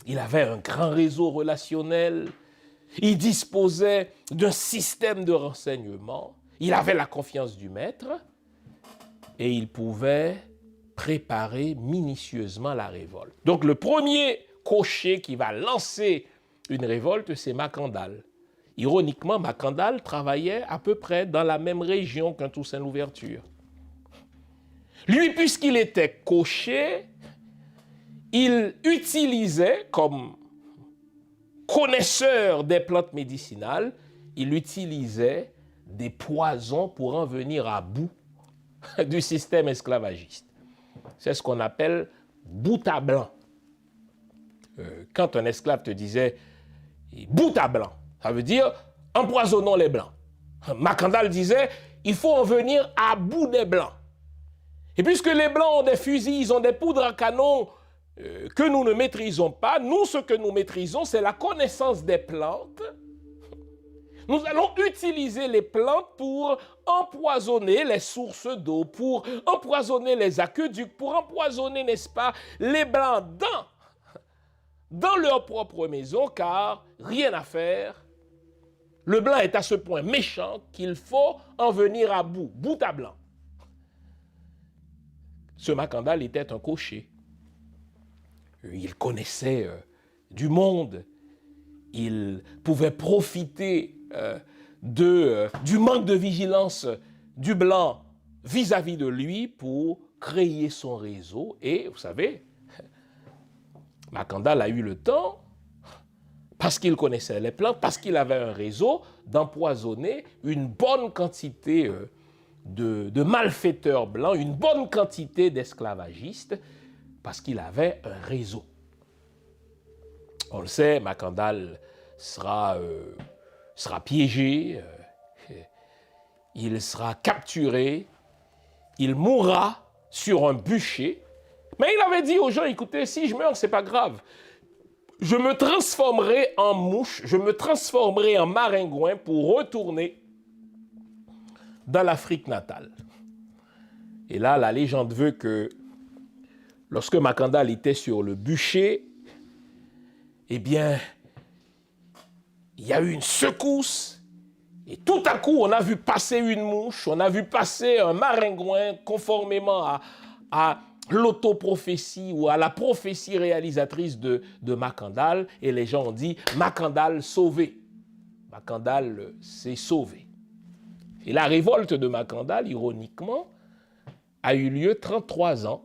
il avait un grand réseau relationnel, il disposait d'un système de renseignement, il avait la confiance du maître et il pouvait préparer minutieusement la révolte. Donc le premier cocher qui va lancer une révolte, c'est Macandal. Ironiquement, Macandal travaillait à peu près dans la même région qu'un Toussaint Louverture. Lui, puisqu'il était cocher, il utilisait, comme connaisseur des plantes médicinales, il utilisait des poisons pour en venir à bout du système esclavagiste. C'est ce qu'on appelle bout à blanc. Quand un esclave te disait bout à blanc, ça veut dire empoisonnons les blancs. Macandal disait il faut en venir à bout des blancs. Et puisque les blancs ont des fusils, ils ont des poudres à canon que nous ne maîtrisons pas, nous ce que nous maîtrisons c'est la connaissance des plantes. Nous allons utiliser les plantes pour empoisonner les sources d'eau, pour empoisonner les aqueducs, pour empoisonner, n'est-ce pas, les blancs dans leur propre maison, car rien à faire. Le blanc est à ce point méchant qu'il faut en venir à bout, bout à blanc. Ce Macandal était un cocher. Il connaissait du monde. Il pouvait profiter du manque de vigilance du blanc vis-à-vis de lui pour créer son réseau. Et vous savez, Macandal a eu le temps, parce qu'il connaissait les plantes, parce qu'il avait un réseau, d'empoisonner une bonne quantité de malfaiteurs blancs, une bonne quantité d'esclavagistes, parce qu'il avait un réseau. On le sait, Macandal sera piégé, il sera capturé, il mourra sur un bûcher. Mais il avait dit aux gens, écoutez, si je meurs, c'est pas grave. Je me transformerai en mouche, je me transformerai en maringouin pour retourner dans l'Afrique natale. Et là, la légende veut que lorsque Macandal était sur le bûcher, eh bien, il y a eu une secousse et tout à coup, on a vu passer une mouche, on a vu passer un maringouin conformément à l'autoprophétie ou à la prophétie réalisatrice de Macandal, et les gens ont dit « Macandal sauvé ». Macandal s'est sauvé. Et la révolte de Macandal, ironiquement, a eu lieu 33 ans,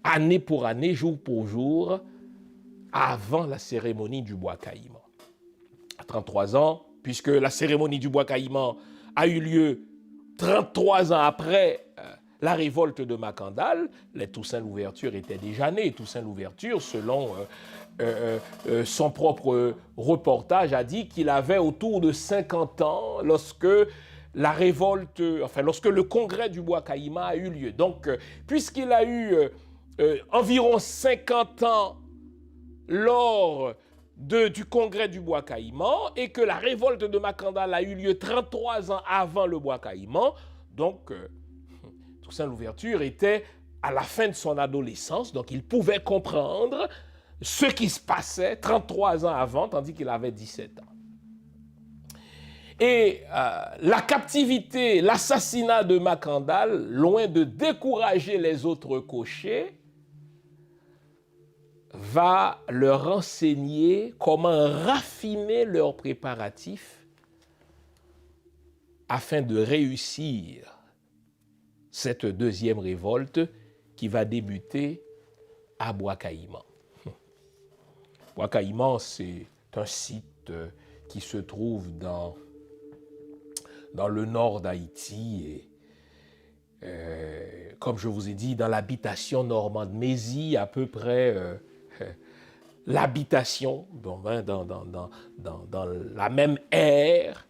année pour année, jour pour jour, avant la cérémonie du bois caïman. 33 ans, puisque la cérémonie du bois caïman a eu lieu 33 ans après la révolte de Macandal, les Toussaint Louverture étaient déjà nés. Toussaint Louverture, selon son propre reportage, a dit qu'il avait autour de 50 ans lorsque la révolte, lorsque le congrès du bois caïman a eu lieu. Donc, puisqu'il a eu environ 50 ans lors du congrès du bois caïman et que la révolte de Macandal a eu lieu 33 ans avant le bois caïman, donc Toussaint Louverture était à la fin de son adolescence, donc il pouvait comprendre ce qui se passait 33 ans avant, tandis qu'il avait 17 ans. Et la captivité, l'assassinat de Macandal, loin de décourager les autres cochers, va leur enseigner comment raffiner leurs préparatifs afin de réussir cette deuxième révolte qui va débuter à Bois Caïman. Bois Caïman, c'est un site qui se trouve dans le nord d'Haïti et comme je vous ai dit, dans l'habitation normande Mézy, à peu près l'habitation dans la même ère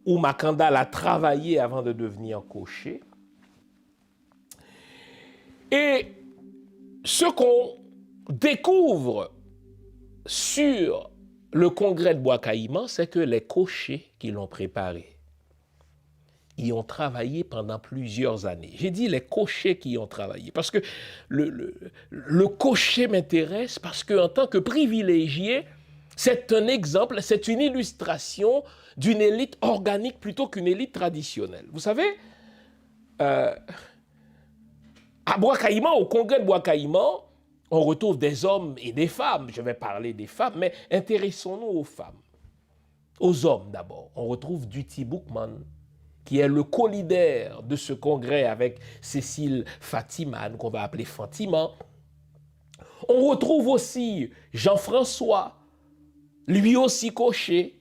où Macandal a travaillé avant de devenir cocher. Et ce qu'on découvre sur le congrès de Bois Caïman, c'est que les cochers qui l'ont préparé y ont travaillé pendant plusieurs années. J'ai dit les cochers qui y ont travaillé, parce que le cocher m'intéresse, parce qu'en tant que privilégié, c'est un exemple, c'est une illustration d'une élite organique plutôt qu'une élite traditionnelle. Vous savez, à Bois Caïman, au congrès de Bois Caïman, on retrouve des hommes et des femmes. Je vais parler des femmes, mais intéressons-nous aux femmes. Aux hommes d'abord. On retrouve Duty Boukman, qui est le co-leader de ce congrès avec Cécile Fatiman, qu'on va appeler Fatima. On retrouve aussi Jean-François, lui aussi coché.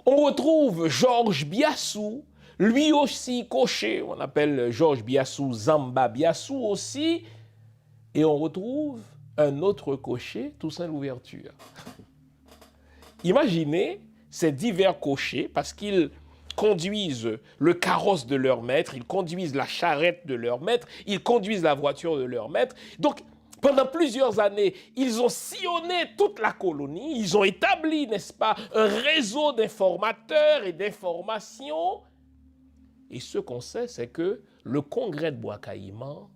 On retrouve Georges Biassou, lui aussi coché. On appelle Georges Biassou Zamba Biassou aussi. Et on retrouve un autre cocher, Toussaint Louverture. Imaginez ces divers cochers, parce qu'ils conduisent le carrosse de leur maître, ils conduisent la charrette de leur maître, ils conduisent la voiture de leur maître. Donc, pendant plusieurs années, ils ont sillonné toute la colonie, ils ont établi, n'est-ce pas, un réseau d'informateurs et d'informations. Et ce qu'on sait, c'est que le congrès de Bois-Caïman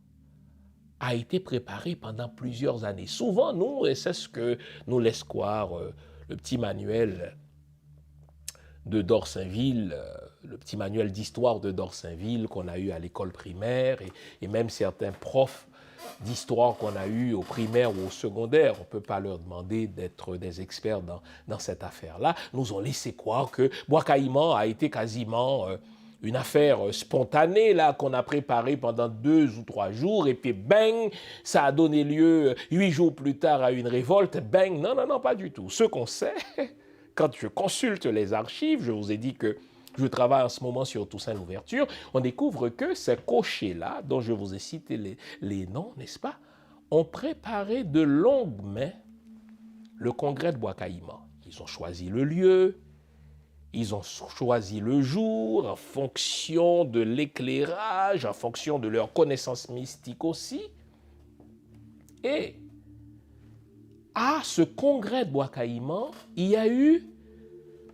a été préparé pendant plusieurs années. Souvent, nous, et c'est ce que nous laisse croire le petit manuel de Dorsainville, le petit manuel d'histoire de Dorsainville qu'on a eu à l'école primaire et même certains profs d'histoire qu'on a eu au primaire ou au secondaire, on ne peut pas leur demander d'être des experts dans cette affaire-là, nous ont laissé croire que Bois-Caïman a été quasiment une affaire spontanée là qu'on a préparée pendant 2 ou 3 jours et puis bang, ça a donné lieu 8 jours plus tard à une révolte, bang, non, pas du tout. Ce qu'on sait, quand je consulte les archives, je vous ai dit que je travaille en ce moment sur Toussaint Louverture, on découvre que ces cochers-là, dont je vous ai cité les noms, n'est-ce pas, ont préparé de longue main le congrès de Bois-Caïman. Ils ont choisi le lieu, ils ont choisi le jour en fonction de l'éclairage, en fonction de leurs connaissances mystiques aussi. Et à ce congrès de Bois-Caïman, il y a eu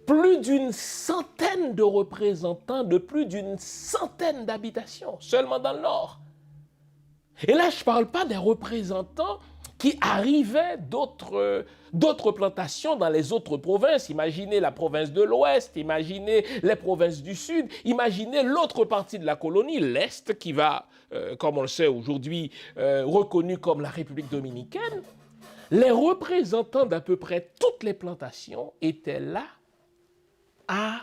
plus d'une centaine de représentants de plus d'une centaine d'habitations, seulement dans le Nord. Et là, je ne parle pas des représentants qui arrivaient d'autres plantations dans les autres provinces. Imaginez la province de l'Ouest, imaginez les provinces du Sud, imaginez l'autre partie de la colonie, l'Est, qui va, comme on le sait aujourd'hui, reconnu comme la République dominicaine. Les représentants d'à peu près toutes les plantations étaient là à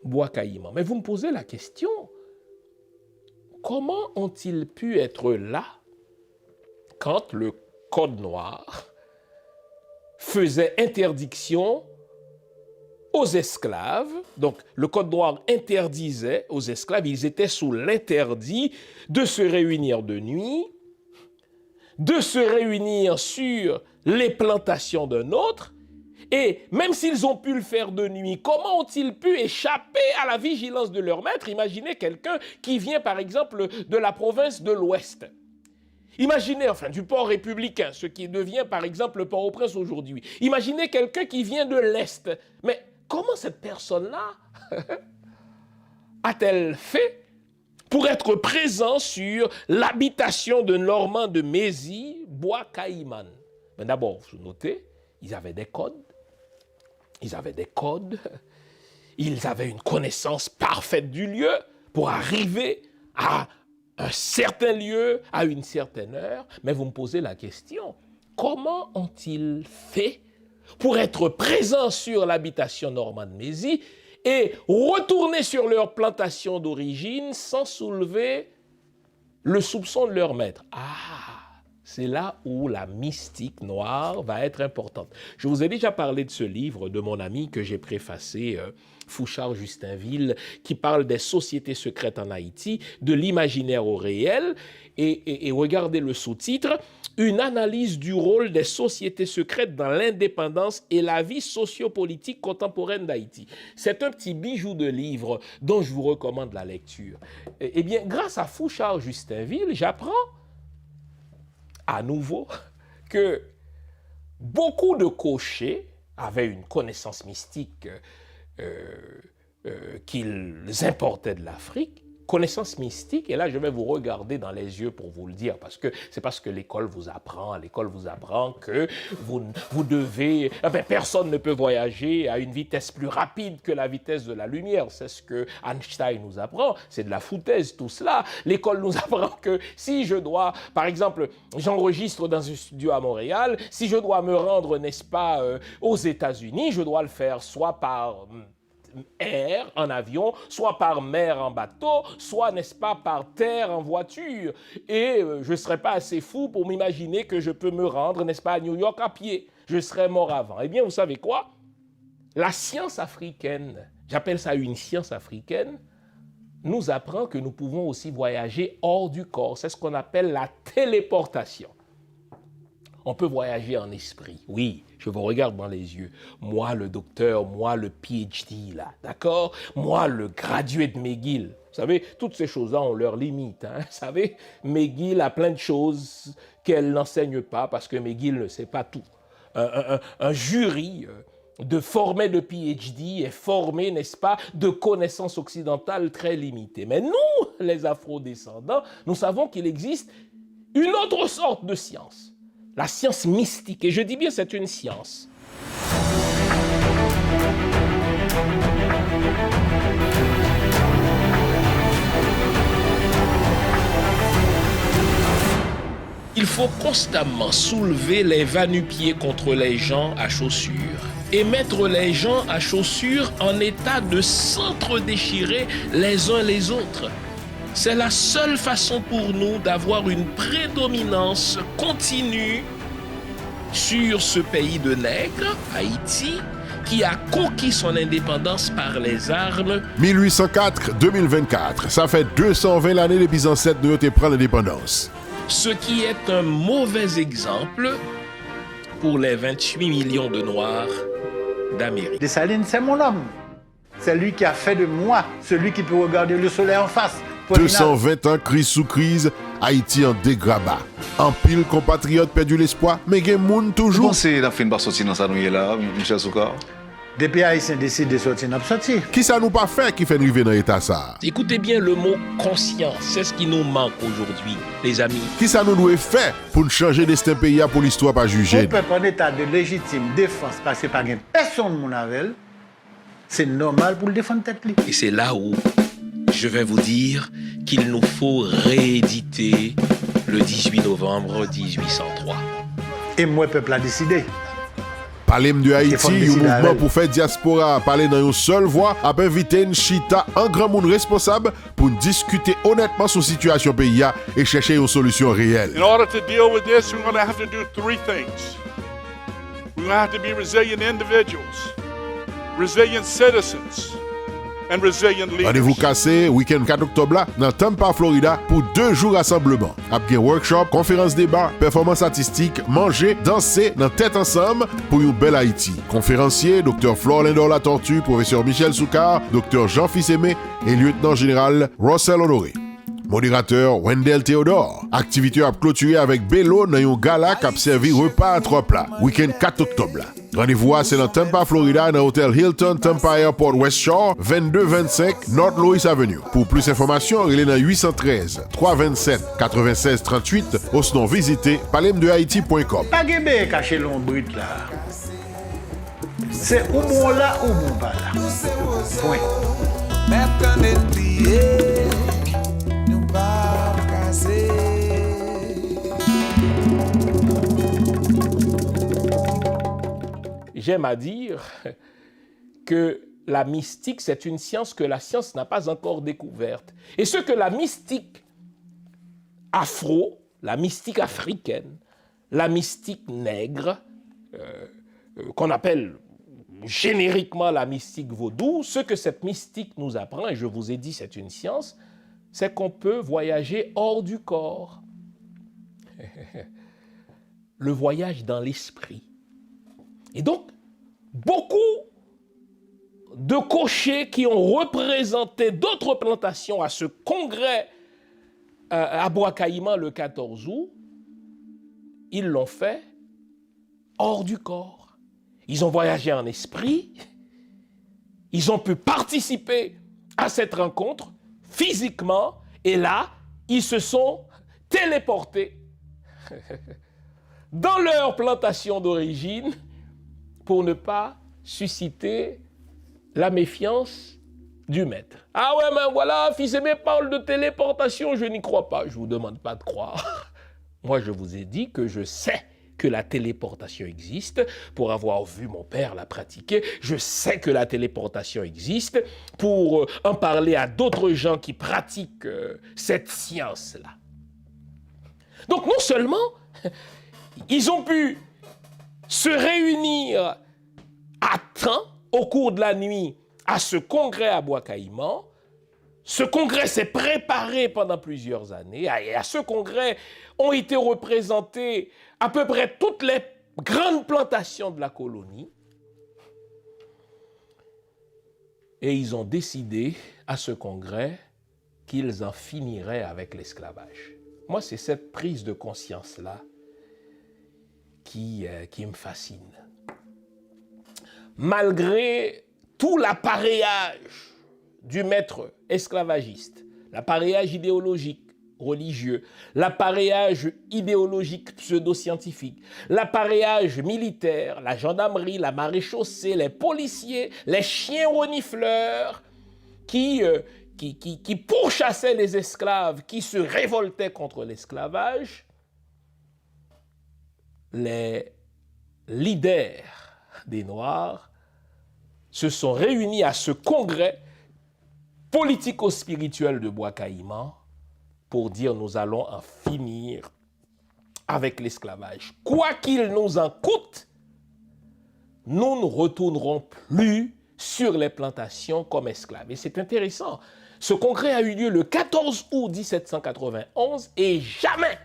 Bois-Caïman. Mais vous me posez la question, comment ont-ils pu être là quand le Code noir faisait interdiction aux esclaves? Donc le Code noir interdisait aux esclaves, ils étaient sous l'interdit de se réunir de nuit, de se réunir sur les plantations d'un autre. Et même s'ils ont pu le faire de nuit, comment ont-ils pu échapper à la vigilance de leur maître? Imaginez quelqu'un qui vient par exemple de la province de l'Ouest. Imaginez, enfin du port républicain, ce qui devient par exemple le Port-au-Prince aujourd'hui. Imaginez quelqu'un qui vient de l'Est. Mais comment cette personne-là a-t-elle fait pour être présent sur l'habitation de Normand de Mézy, Bois-Caïman? Mais d'abord, vous notez, ils avaient des codes. Ils avaient une connaissance parfaite du lieu pour arriver à un certain lieu, à une certaine heure. Mais vous me posez la question, comment ont-ils fait pour être présents sur l'habitation Normand de Mézy et retourner sur leur plantation d'origine sans soulever le soupçon de leur maître? C'est là où la mystique noire va être importante. Je vous ai déjà parlé de ce livre de mon ami que j'ai préfacé, Fouchard Justinville, qui parle des sociétés secrètes en Haïti, de l'imaginaire au réel. Et regardez le sous-titre, « Une analyse du rôle des sociétés secrètes dans l'indépendance et la vie sociopolitique contemporaine d'Haïti ». C'est un petit bijou de livre dont je vous recommande la lecture. Eh bien, grâce à Fouchard Justinville, j'apprends à nouveau que beaucoup de cochers avaient une connaissance mystique qu'ils importaient de l'Afrique, connaissance mystique, et là je vais vous regarder dans les yeux pour vous le dire, parce que c'est parce que l'école vous apprend que vous devez, personne ne peut voyager à une vitesse plus rapide que la vitesse de la lumière, c'est ce que Einstein nous apprend, c'est de la foutaise tout cela. L'école nous apprend que si je dois, par exemple, j'enregistre dans un studio à Montréal, si je dois me rendre, n'est-ce pas, aux États-Unis, je dois le faire soit par air en avion, soit par mer en bateau, soit, n'est-ce pas, par terre en voiture. Et je ne serais pas assez fou pour m'imaginer que je peux me rendre, n'est-ce pas, à New York à pied. Je serais mort avant. Eh bien, vous savez quoi? La science africaine, j'appelle ça une science africaine, nous apprend que nous pouvons aussi voyager hors du corps. C'est ce qu'on appelle la téléportation. On peut voyager en esprit. Oui, je vous regarde dans les yeux. Moi, le docteur, moi, le PhD, là, d'accord? Moi, le graduate de McGill. Vous savez, toutes ces choses-là ont leurs limites. Hein? Vous savez, McGill a plein de choses qu'elle n'enseigne pas parce que McGill ne sait pas tout. Un jury de formé de PhD est formé, n'est-ce pas, de connaissances occidentales très limitées. Mais nous, les afro-descendants, nous savons qu'il existe une autre sorte de science. La science mystique, et je dis bien c'est une science. Il faut constamment soulever les va-nu-pieds contre les gens à chaussures et mettre les gens à chaussures en état de s'entre-déchirer les uns les autres. C'est la seule façon pour nous d'avoir une prédominance continue sur ce pays de nègres, Haïti, qui a conquis son indépendance par les armes. 1804-2024, ça fait 220 l'année depuis les ancêtres de notre prendre l'indépendance. Ce qui est un mauvais exemple pour les 28 millions de Noirs d'Amérique. Dessalines, c'est mon homme. C'est lui qui a fait de moi celui qui peut regarder le soleil en face. 220 ans, crise sous crise, Haïti en dégrabat. En pile, compatriotes perdu l'espoir, mais il y a moun toujours. Bon, c'est la fin de sortir dans sa nouille là, Michel Soukar. Depuis Haïtien décide de sortir, n'a pas sorti. Qui ça nous pas fait qui fait arriver dans l'état ça? Écoutez bien le mot conscience, c'est ce qui nous manque aujourd'hui, les amis. Qui ça nous doit faire pour changer destin pays pour l'histoire pas juger? On peut prendre état de légitime défense parce que pas personne mon avec. C'est normal pour le défendre tête li. Et c'est là où je vais vous dire qu'il nous faut rééditer le 18 novembre 1803. Et moi, le peuple a décidé. Parler de Haïti, un mouvement pour faire diaspora, parler dans une seule voix, a invité une chita, un grand monde responsable pour discuter honnêtement sur la situation pays et chercher une solution réelle. In order to deal with this, we're going to have to do three things. We're going to have to be resilient individuals, resilient citizens, and resilient leaders. Rendez-vous cassé, week-end 4 octobre là, dans Tampa, Florida, pour 2 jours rassemblement. Après workshop, conférence débat, performance artistique, manger, danser, dans tête ensemble pour une belle Haïti. Conférencier, Dr. Flor Lindor La Tortue, professeur Michel Soukar, Dr. Jean Fils-Aimé et lieutenant général Russell Honoré. Modérateur Wendell Théodore. Activité à clôturer avec Bello dans un gala qui a servi repas à 3 plats. Week-end 4 octobre là. Rendez-vous c'est dans Tampa, Florida, dans l'hôtel Hilton, Tampa Airport West Shore, 2225 North Louis Avenue. Pour plus d'informations, il est dans 813 327 96 38 ou sinon visitez palemdehaiti.com. Pas de cacher l'ombre là. C'est ou bon là ou bon pas là. Point. J'aime à dire que la mystique, c'est une science que la science n'a pas encore découverte. Et ce que la mystique afro, la mystique africaine, la mystique nègre, qu'on appelle génériquement la mystique vaudou, ce que cette mystique nous apprend, et je vous ai dit c'est une science, c'est qu'on peut voyager hors du corps. Le voyage dans l'esprit. Et donc, beaucoup de cochers qui ont représenté d'autres plantations à ce congrès à Bois-Caïman le 14 août, ils l'ont fait hors du corps. Ils ont voyagé en esprit, ils ont pu participer à cette rencontre physiquement, et là, ils se sont téléportés dans leur plantation d'origine pour ne pas susciter la méfiance du maître. Ah ouais, mais voilà, Fils-Aimé parle de téléportation, je n'y crois pas. Je ne vous demande pas de croire. Moi, je vous ai dit que je sais que la téléportation existe, pour avoir vu mon père la pratiquer. Je sais que la téléportation existe, pour en parler à d'autres gens qui pratiquent cette science-là. Donc non seulement ils ont pu se réunir à temps au cours de la nuit à ce congrès à Bois-Caïman. Ce congrès s'est préparé pendant plusieurs années et à ce congrès ont été représentées à peu près toutes les grandes plantations de la colonie. Et ils ont décidé à ce congrès qu'ils en finiraient avec l'esclavage. Moi, c'est cette prise de conscience-là qui me fascine. Malgré tout l'appareillage du maître esclavagiste, l'appareillage idéologique, religieux, l'appareillage idéologique pseudo-scientifique, l'appareillage militaire, la gendarmerie, la maréchaussée, les policiers, les chiens renifleurs qui pourchassaient les esclaves, qui se révoltaient contre l'esclavage, les leaders des Noirs se sont réunis à ce congrès politico-spirituel de Bois-Caïman pour dire nous allons en finir avec l'esclavage. Quoi qu'il nous en coûte, nous ne retournerons plus sur les plantations comme esclaves. Et c'est intéressant. Ce congrès a eu lieu le 14 août 1791 et jamais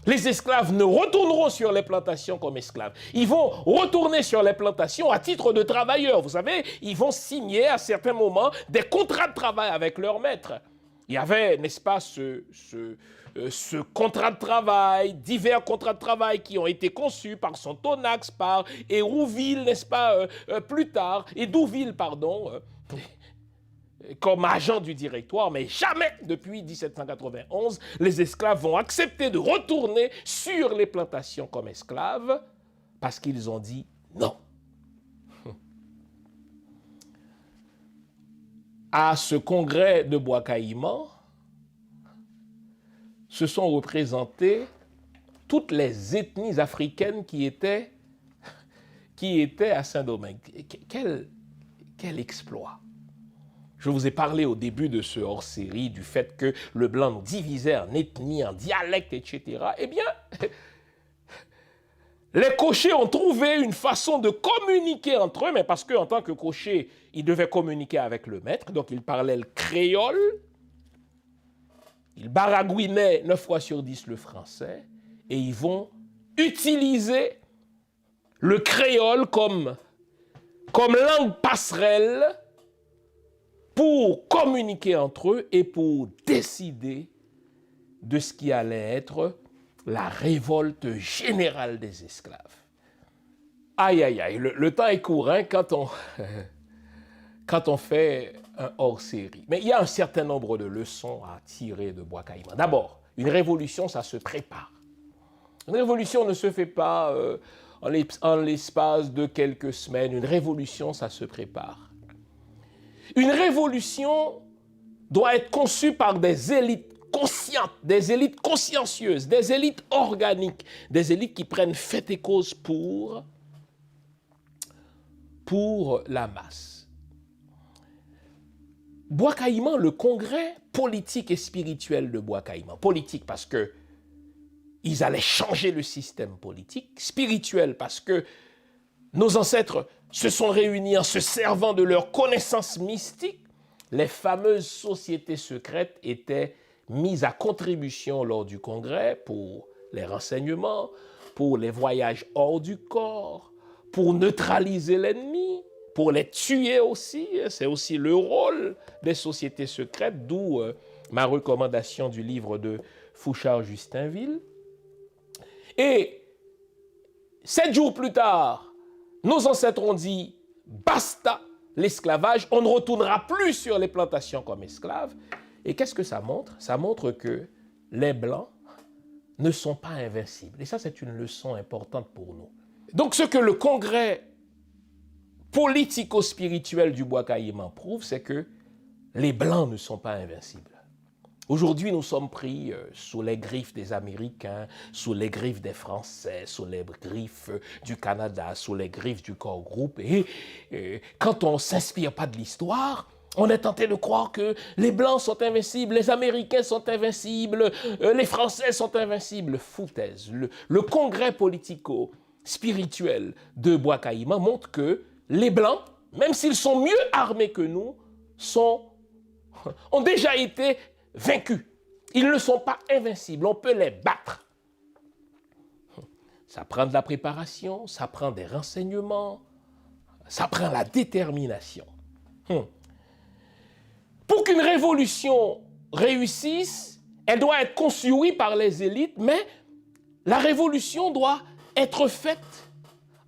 les esclaves ne retourneront sur les plantations comme esclaves. Ils vont retourner sur les plantations à titre de travailleurs. Vous savez, ils vont signer à certains moments des contrats de travail avec leur maître. Il y avait, n'est-ce pas, ce contrat de travail, divers contrats de travail qui ont été conçus par Sontonax, par Hérouville, n'est-ce pas, plus tard, et Douville, pardon, comme agent du directoire, mais jamais depuis 1791, les esclaves vont accepter de retourner sur les plantations comme esclaves parce qu'ils ont dit non. À ce congrès de Bois-Caïman, se sont représentées toutes les ethnies africaines qui étaient à Saint-Domingue. Quel exploit! Je vous ai parlé au début de ce hors-série du fait que le blanc nous divisait en ethnies, en dialectes, etc. Eh bien, les cochers ont trouvé une façon de communiquer entre eux, mais parce qu'en tant que cocher, ils devaient communiquer avec le maître, donc ils parlaient le créole, ils baragouinaient 9 fois sur 10 le français, et ils vont utiliser le créole comme langue passerelle pour communiquer entre eux et pour décider de ce qui allait être la révolte générale des esclaves. Aïe, aïe, aïe, le temps est court hein, quand on fait un hors-série. Mais il y a un certain nombre de leçons à tirer de Bois-Caïman. D'abord, une révolution, ça se prépare. Une révolution ne se fait pas en l'espace de quelques semaines. Une révolution, ça se prépare. Une révolution doit être conçue par des élites conscientes, des élites consciencieuses, des élites organiques, des élites qui prennent fait et cause pour la masse. Bois-Caïman, le congrès politique et spirituel de Bois-Caïman. Politique parce que ils allaient changer le système politique, spirituel parce que nos ancêtres se sont réunis en se servant de leurs connaissances mystiques. Les fameuses sociétés secrètes étaient mises à contribution lors du congrès pour les renseignements, pour les voyages hors du corps, pour neutraliser l'ennemi, pour les tuer aussi. C'est aussi le rôle des sociétés secrètes, d'où ma recommandation du livre de Fouchard-Justinville. Et 7 jours plus tard, nos ancêtres ont dit « basta l'esclavage, on ne retournera plus sur les plantations comme esclaves ». Et qu'est-ce que ça montre? Ça montre que les Blancs ne sont pas invincibles. Et ça, c'est une leçon importante pour nous. Donc, ce que le congrès politico-spirituel du Bois-Caïman prouve, c'est que les Blancs ne sont pas invincibles. Aujourd'hui, nous sommes pris sous les griffes des Américains, sous les griffes des Français, sous les griffes du Canada, sous les griffes du corps groupe. Et quand on ne s'inspire pas de l'histoire, on est tenté de croire que les Blancs sont invincibles, les Américains sont invincibles, les Français sont invincibles. Foutaise. Le congrès politico-spirituel de Bois-Caïman montre que les Blancs, même s'ils sont mieux armés que nous, ont déjà été vaincus. Ils ne sont pas invincibles, on peut les battre. Ça prend de la préparation, ça prend des renseignements, ça prend la détermination. Pour qu'une révolution réussisse, elle doit être conçue, oui, par les élites, mais la révolution doit être faite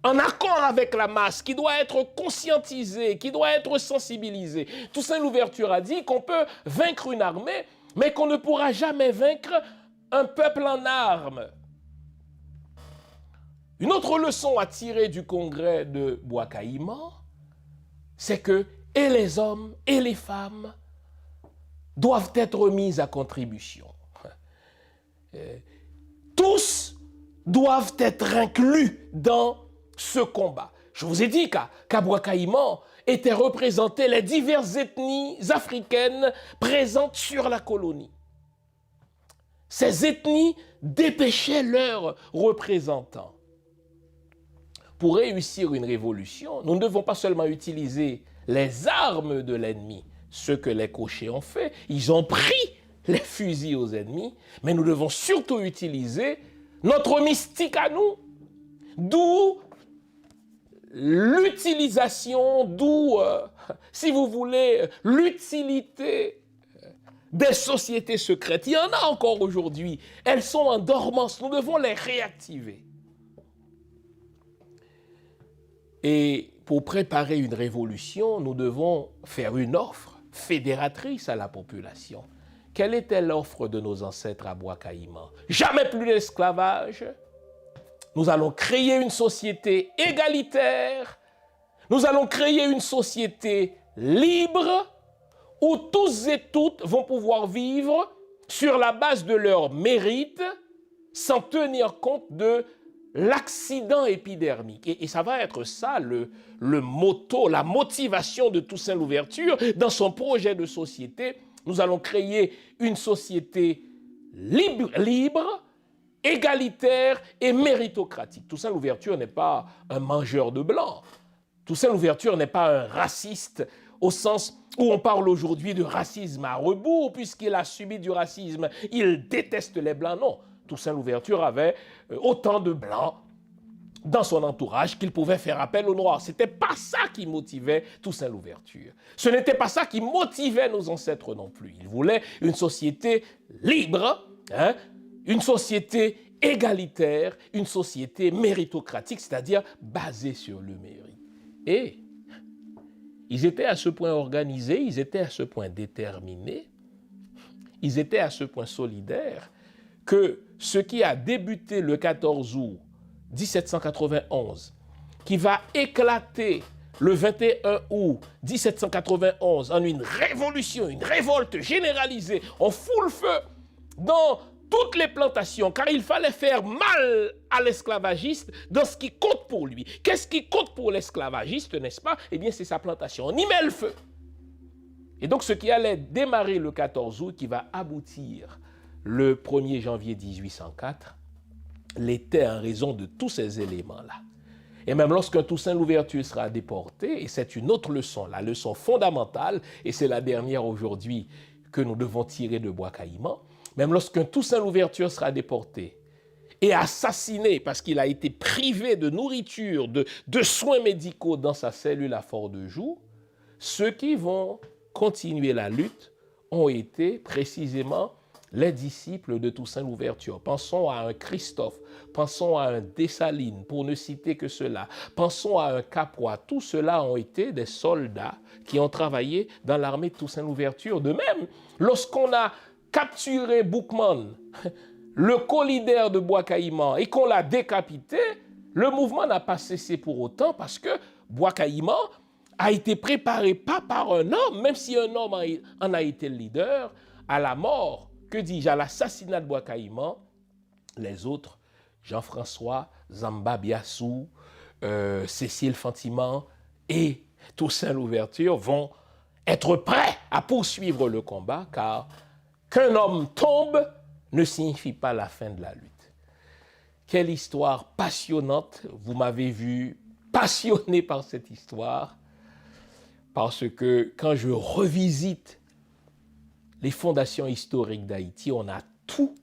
en accord avec la masse, qui doit être conscientisée, qui doit être sensibilisée. Toussaint Louverture a dit qu'on peut vaincre une armée, mais qu'on ne pourra jamais vaincre un peuple en armes. Une autre leçon à tirer du congrès de Bois-Caïman, c'est que et les hommes et les femmes doivent être mis à contribution. Tous doivent être inclus dans ce combat. Je vous ai dit qu'à Bois-Caïman étaient représentées les diverses ethnies africaines présentes sur la colonie. Ces ethnies dépêchaient leurs représentants. Pour réussir une révolution, nous ne devons pas seulement utiliser les armes de l'ennemi, ce que les cochers ont fait. Ils ont pris les fusils aux ennemis, mais nous devons surtout utiliser notre mystique à nous, d'où l'utilisation, si vous voulez, l'utilité des sociétés secrètes. Il y en a encore aujourd'hui. Elles sont en dormance. Nous devons les réactiver. Et pour préparer une révolution, nous devons faire une offre fédératrice à la population. Quelle était l'offre de nos ancêtres à Bois-Caïman? Jamais plus d'esclavage. Nous allons créer une société égalitaire. Nous allons créer une société libre où tous et toutes vont pouvoir vivre sur la base de leur mérite sans tenir compte de l'accident épidermique. Et ça va être ça le motto, la motivation de Toussaint Louverture dans son projet de société. Nous allons créer une société libre, égalitaire et méritocratique. Toussaint Louverture n'est pas un mangeur de blanc. Toussaint Louverture n'est pas un raciste au sens où on parle aujourd'hui de racisme à rebours, puisqu'il a subi du racisme. Il déteste les blancs. Non, Toussaint Louverture avait autant de blancs dans son entourage qu'il pouvait faire appel aux noirs. Ce n'était pas ça qui motivait Toussaint Louverture. Ce n'était pas ça qui motivait nos ancêtres non plus. Ils voulaient une société libre, une société égalitaire, une société méritocratique, c'est-à-dire basée sur le mérite. Et ils étaient à ce point organisés, ils étaient à ce point déterminés, ils étaient à ce point solidaires que ce qui a débuté le 14 août 1791, qui va éclater le 21 août 1791 en une révolution, une révolte généralisée, on fout le feu dans toutes les plantations, car il fallait faire mal à l'esclavagiste dans ce qui compte pour lui. Qu'est-ce qui compte pour l'esclavagiste, n'est-ce pas? Eh bien, c'est sa plantation. On y met le feu. Et donc, ce qui allait démarrer le 14 août, qui va aboutir le 1er janvier 1804, l'était en raison de tous ces éléments-là. Et même lorsqu'un Toussaint Louverture sera déporté, et c'est une autre leçon, la leçon fondamentale, et c'est la dernière aujourd'hui que nous devons tirer de Bois-Caïman, même lorsqu'un Toussaint Louverture sera déporté et assassiné parce qu'il a été privé de nourriture, de soins médicaux dans sa cellule à Fort-de-Joux, ceux qui vont continuer la lutte ont été précisément les disciples de Toussaint Louverture. Pensons à un Christophe, pensons à un Dessalines, pour ne citer que cela. Pensons à un Capois. Tous ceux-là ont été des soldats qui ont travaillé dans l'armée de Toussaint Louverture. De même, lorsqu'on a capturé Boukman, le co-leader de Bois-Caïman, et qu'on l'a décapité, le mouvement n'a pas cessé pour autant parce que Bois-Caïman a été préparé pas par un homme, même si un homme en a été le leader, à la mort, que dis-je, à l'assassinat de Bois-Caïman, les autres, Jean-François, Zamba Biassou, Cécile Fantiman et Toussaint Louverture vont être prêts à poursuivre le combat, car qu'un homme tombe ne signifie pas la fin de la lutte. Quelle histoire passionnante, vous m'avez vu passionné par cette histoire, parce que quand je revisite les fondations historiques d'Haïti, on a tout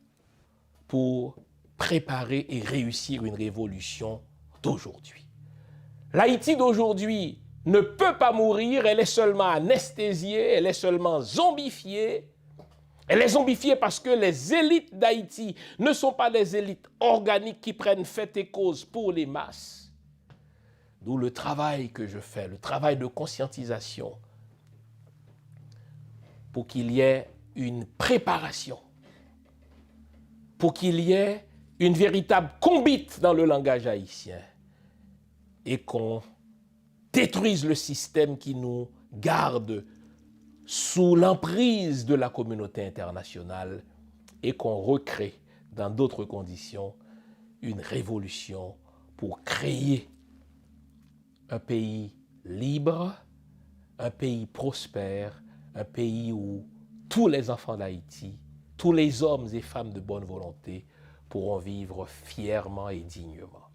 pour préparer et réussir une révolution d'aujourd'hui. L'Haïti d'aujourd'hui ne peut pas mourir, elle est seulement anesthésiée, elle est seulement zombifiée. Elle est zombifiée parce que les élites d'Haïti ne sont pas des élites organiques qui prennent fait et cause pour les masses. D'où le travail que je fais, le travail de conscientisation, pour qu'il y ait une préparation, pour qu'il y ait une véritable combite dans le langage haïtien et qu'on détruise le système qui nous garde sous l'emprise de la communauté internationale et qu'on recrée dans d'autres conditions une révolution pour créer un pays libre, un pays prospère, un pays où tous les enfants d'Haïti, tous les hommes et femmes de bonne volonté pourront vivre fièrement et dignement.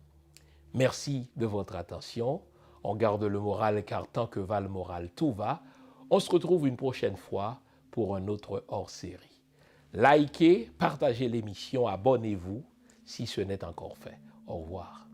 Merci de votre attention. On garde le moral car tant que va le moral, tout va. On se retrouve une prochaine fois pour un autre hors-série. Likez, partagez l'émission, abonnez-vous si ce n'est encore fait. Au revoir.